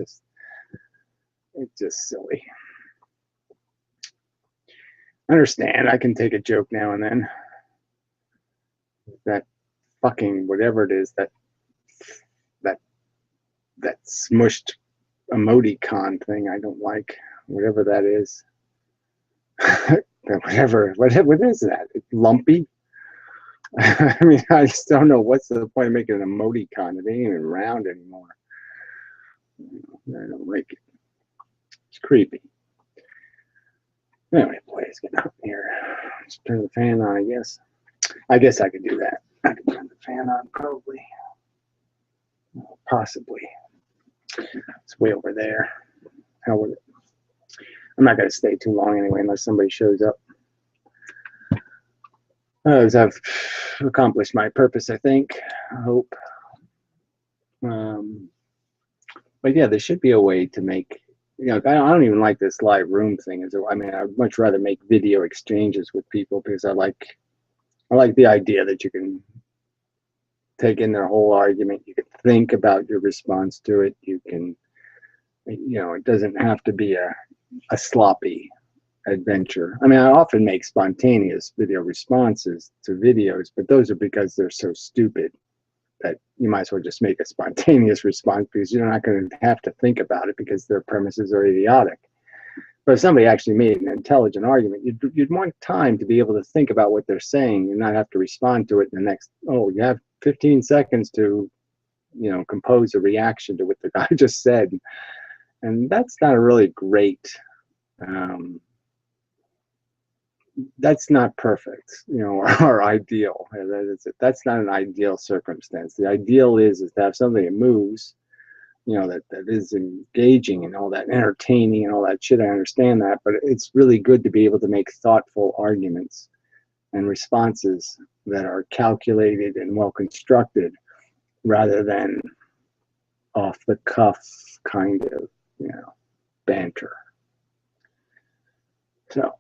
just silly. I understand, I can take a joke now and then. That fucking whatever it is, that smushed emoticon thing I don't like, whatever that is. What is that? It's lumpy. I mean, I just don't know what's the point of making an emoticon. It ain't even round anymore. I don't like it. It's creepy. Anyway, boy, it's getting hot in here. Just turn the fan on, I guess. I guess I could do that. I could turn the fan on, probably. Possibly. It's way over there. Hell with it. I'm not going to stay too long anyway, unless somebody shows up. As I've accomplished my purpose, I think. I hope. But yeah, there should be a way to make, I don't even like this live room thing. I mean, I'd much rather make video exchanges with people because I like the idea that you can take in their whole argument. You can think about your response to it. You can, it doesn't have to be a sloppy adventure. I mean, I often make spontaneous video responses to videos, but those are because they're so stupid that you might as well just make a spontaneous response because you're not going to have to think about it because their premises are idiotic. But if somebody actually made an intelligent argument, you'd want time to be able to think about what they're saying and not have to respond to it in the next, you have 15 seconds to, compose a reaction to what the guy just said. And that's not a really great, that's not perfect, or ideal. That's not an ideal circumstance. The ideal is to have something that moves, that is engaging and all that, entertaining and all that shit. I understand that, but it's really good to be able to make thoughtful arguments and responses that are calculated and well constructed rather than off the cuff kind of, banter. So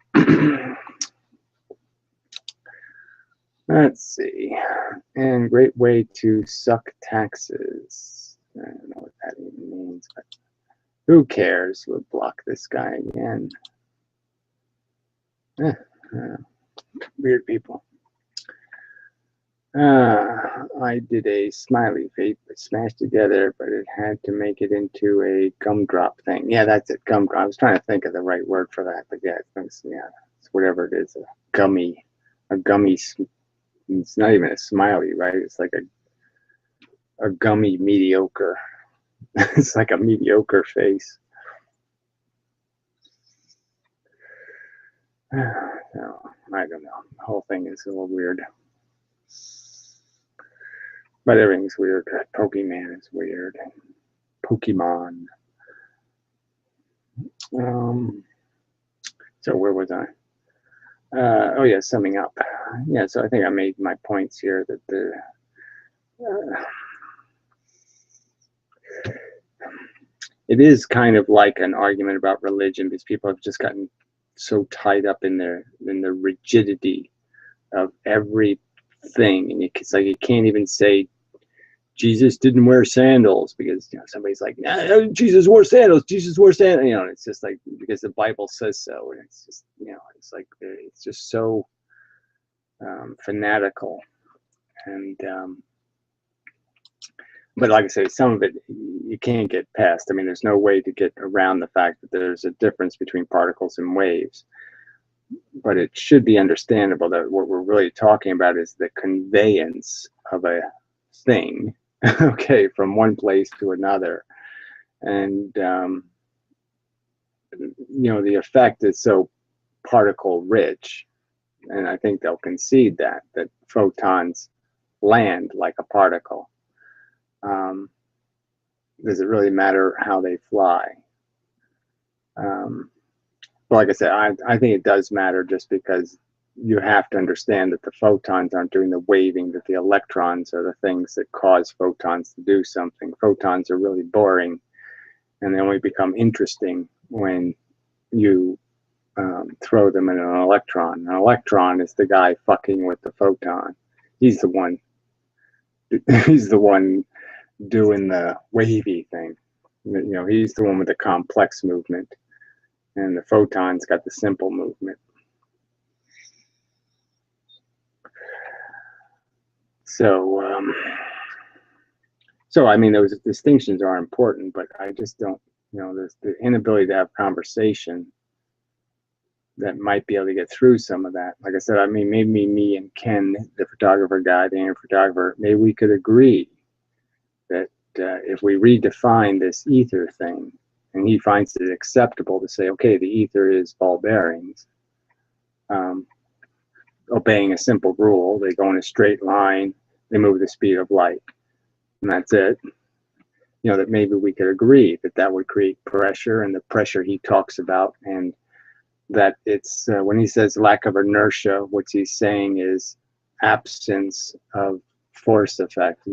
let's see. And great way to suck taxes. I don't know what that even means, but who cares? We'll block this guy again. Weird people. I did a smiley face, but smashed together, but it had to make it into a gumdrop thing. Yeah, that's it, gumdrop. I was trying to think of the right word for that, but yeah, it's whatever it is, a gummy. It's not even a smiley, right? It's like a gummy mediocre. It's like a mediocre face. No, I don't know. The whole thing is a little weird. But everything's weird. Pokemon is weird. Pokemon. So where was I? Oh yeah, summing up. Yeah, so I think I made my points here that it is kind of like an argument about religion because people have just gotten so tied up in the rigidity of everything, and it's like you can't even say Jesus didn't wear sandals because somebody's like, nah, Jesus wore sandals. Jesus wore sandals. It's just like because the Bible says so, and it's just it's like it's just so fanatical, and but like I say, some of it you can't get past. I mean, there's no way to get around the fact that there's a difference between particles and waves. But it should be understandable that what we're really talking about is the conveyance of a thing, okay, from one place to another. And, the effect is so particle rich. And I think they'll concede that photons land like a particle. Does it really matter how they fly? But like I said, I think it does matter just because you have to understand that the photons aren't doing the waving, that the electrons are the things that cause photons to do something. Photons are really boring, and they only become interesting when you throw them in an electron. An electron is the guy fucking with the photon. He's the one. He's the one doing the wavy thing. He's the one with the complex movement, and the photon's got the simple movement. So I mean, those distinctions are important, but I just don't, there's the inability to have conversation that might be able to get through some of that. Like I said, I mean, maybe me and Ken, the photographer guy, the amateur photographer, maybe we could agree that if we redefine this ether thing, and he finds it acceptable to say, okay, the ether is ball bearings, obeying a simple rule, they go in a straight line, they move the speed of light, and that's it. That maybe we could agree that would create pressure, and the pressure he talks about, and that it's when he says lack of inertia, what he's saying is absence of force effect,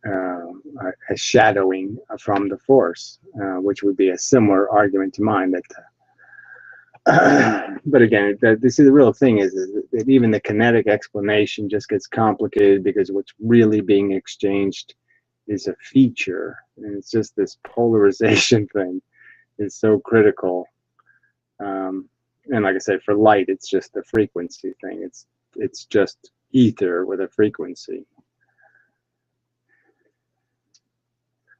a shadowing from the force, which would be a similar argument to mine that but again, this is the real thing is that even the kinetic explanation just gets complicated because what's really being exchanged is a feature, and it's just this polarization thing is so critical. And like I said, for light, it's just the frequency thing. It's just ether with a frequency.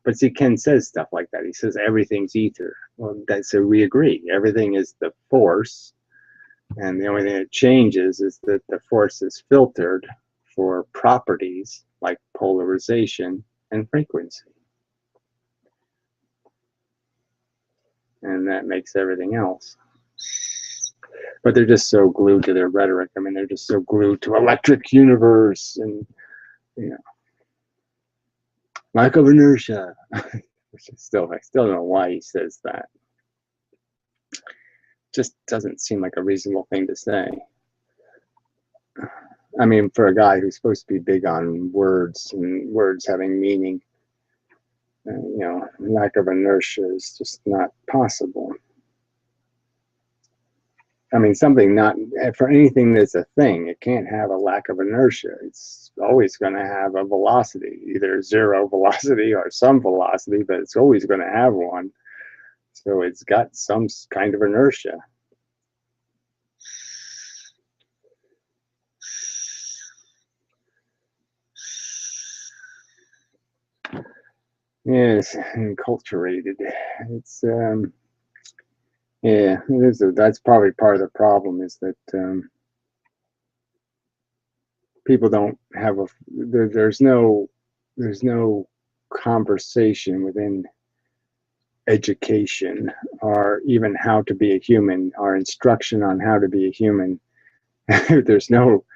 But see, Ken says stuff like that. He says everything's ether. Well, so we agree. Everything is the force, and the only thing that changes is that the force is filtered for properties like polarization and frequency. And that makes everything else. But they're just so glued to their rhetoric. I mean, they're just so glued to electric universe and, lack of inertia. Which is I still don't know why he says that. Just doesn't seem like a reasonable thing to say. I mean, for a guy who's supposed to be big on words and words having meaning, lack of inertia is just not possible. I mean, something not for anything that's a thing, it can't have a lack of inertia. It's always going to have a velocity, either zero velocity or some velocity, but it's always going to have one. So it's got some kind of inertia. Yes, enculturated. It's yeah, it is. That's probably part of the problem is that people don't have there's no conversation within education or even how to be a human or instruction on how to be a human. there's no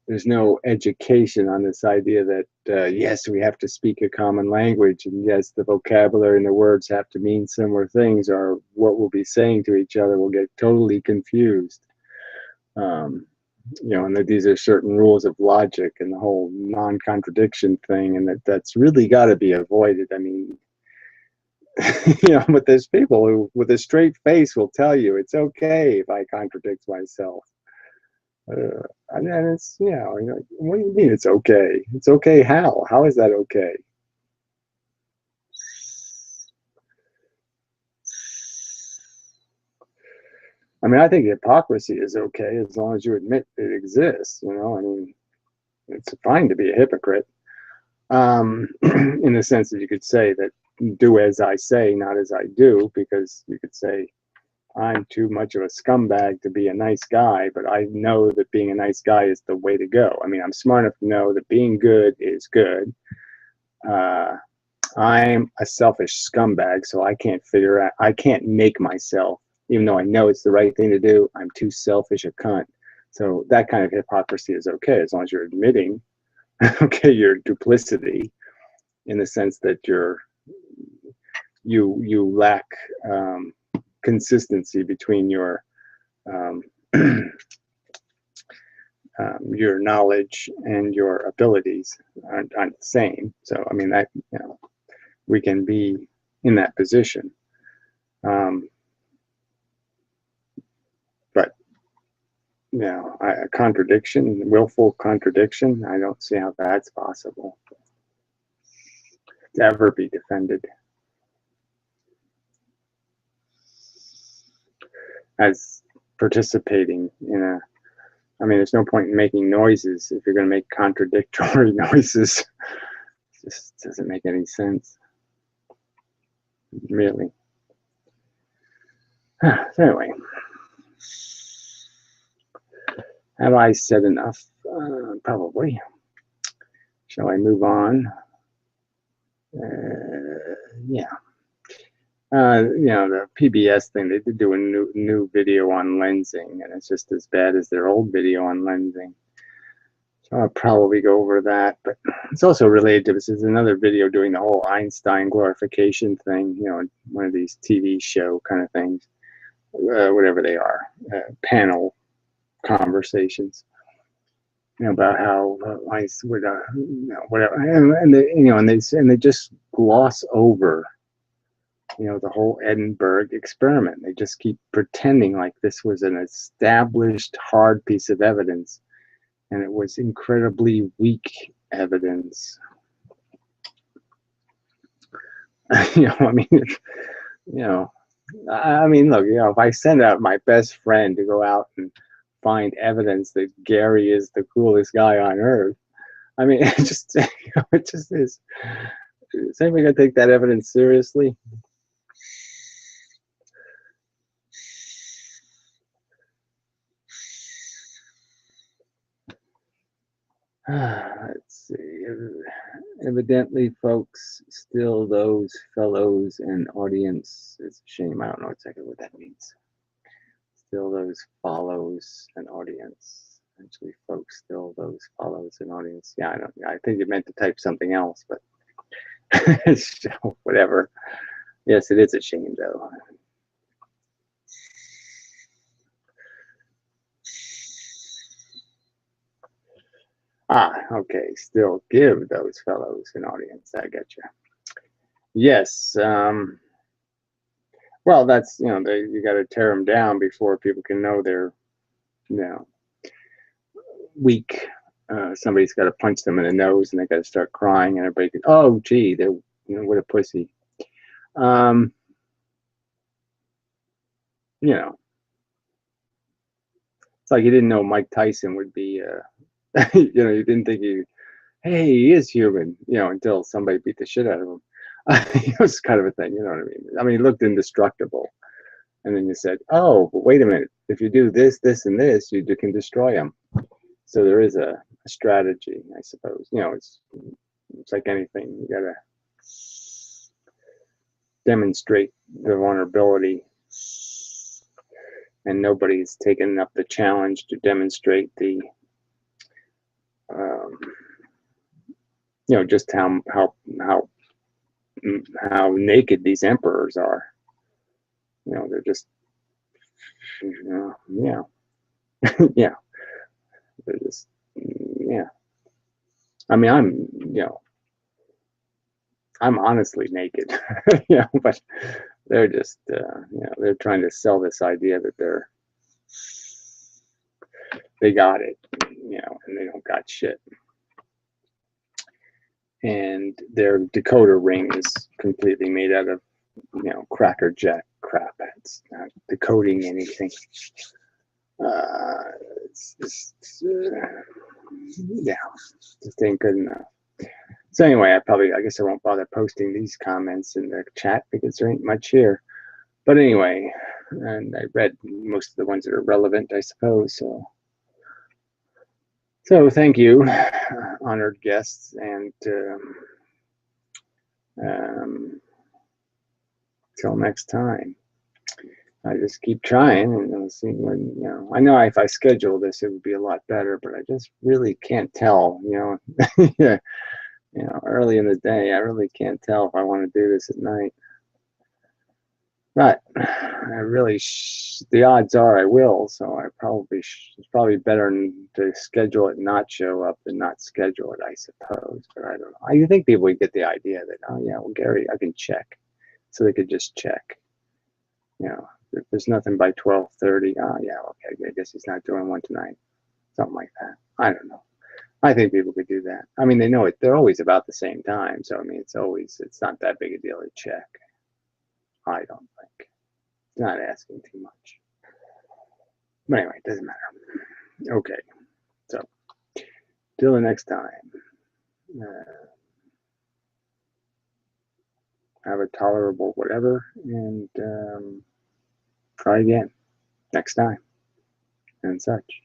there's no education on this idea that yes, we have to speak a common language, and yes, the vocabulary and the words have to mean similar things, or what we'll be saying to each other will get totally confused. um, and that these are certain rules of logic and the whole non-contradiction thing, and that's really got to be avoided. I mean, but there's people who, with a straight face, will tell you it's okay if I contradict myself. And then it's, what do you mean it's okay? It's okay how? How is that okay? I mean, I think hypocrisy is okay as long as you admit it exists. I mean, it's fine to be a hypocrite, in the sense that you could say that do as I say, not as I do, because you could say I'm too much of a scumbag to be a nice guy, but I know that being a nice guy is the way to go. I mean, I'm smart enough to know that being good is good. I'm a selfish scumbag, so I can't make myself, even though I know it's the right thing to do, I'm too selfish a cunt. So that kind of hypocrisy is okay as long as you're admitting, okay, your duplicity, in the sense that you lack consistency between um, your knowledge and your abilities aren't the same. So I mean that we can be in that position, but a contradiction, willful contradiction, I don't see how that's possible to ever be defended as participating in a. I mean, there's no point in making noises if you're going to make contradictory noises. It just doesn't make any sense, really. So anyway, have I said enough? Probably. Shall I move on? Yeah. The PBS thing, they did do a new video on lensing, and it's just as bad as their old video on lensing. So I'll probably go over that, but it's also related to this is another video doing the whole Einstein glorification thing, one of these TV show kind of things, whatever they are, panel conversations, about how Einstein would, whatever, and they just gloss over the whole Edinburgh experiment. They just keep pretending like this was an established hard piece of evidence, and it was incredibly weak evidence. I mean, look, if I send out my best friend to go out and find evidence that Gary is the coolest guy on earth, I mean, it just is. Is anybody gonna take that evidence seriously? Let's see. Evidently, folks, still those fellows and audience. It's a shame. I don't know exactly what that means. Still those follows and audience. Actually, folks, still those follows and audience. Yeah, I don't. I think it meant to type something else, but whatever. Yes, it is a shame, though. Okay. Still give those fellows an audience. I get you. Yes. Well, that's you got to tear them down before people can know they're weak. Somebody's got to punch them in the nose, and they got to start crying, and everybody can, oh, gee, they're what a pussy. It's like you didn't know Mike Tyson would be. You didn't think hey, he is human, until somebody beat the shit out of him. It was kind of a thing, you know what I mean? I mean, he looked indestructible. And then you said, oh, but wait a minute. If you do this, this, and this, you can destroy him. So there is a strategy, I suppose. You know, it's like anything. You got to demonstrate the vulnerability. And nobody's taken up the challenge to demonstrate the, you know, just how naked these emperors are. You know, they're just, yeah, yeah, they're just, yeah. I mean, I'm honestly naked, you know, but they're just, you know, they're trying to sell this idea that they got it, you know, and they don't got shit. And their decoder ring is completely made out of, you know, Cracker Jack crap. It's not decoding anything. It's just, yeah, just ain't good enough. So anyway, I guess I won't bother posting these comments in the chat because there ain't much here. But anyway, and I read most of the ones that are relevant, I suppose. So thank you, honored guests, and till next time. I just keep trying, and we'll see when, you know. I know if I schedule this, it would be a lot better, but I just really can't tell, you know. Yeah, you know, early in the day, I really can't tell if I want to do this at night. But I really, the odds are I will. So I probably, it's probably better to schedule it and not show up than not schedule it, I suppose. But I don't know. I think people would get the idea that, oh yeah, well, Gary, I can check, so they could just check. You know, if there's nothing by 12:30, oh yeah, okay, I guess he's not doing one tonight, something like that. I don't know. I think people could do that. I mean, they know it. They're always about the same time, so I mean, it's not that big a deal to check. I don't think. It's not asking too much. But anyway, it doesn't matter. Okay, so till the next time. Have a tolerable whatever, and try again next time and such.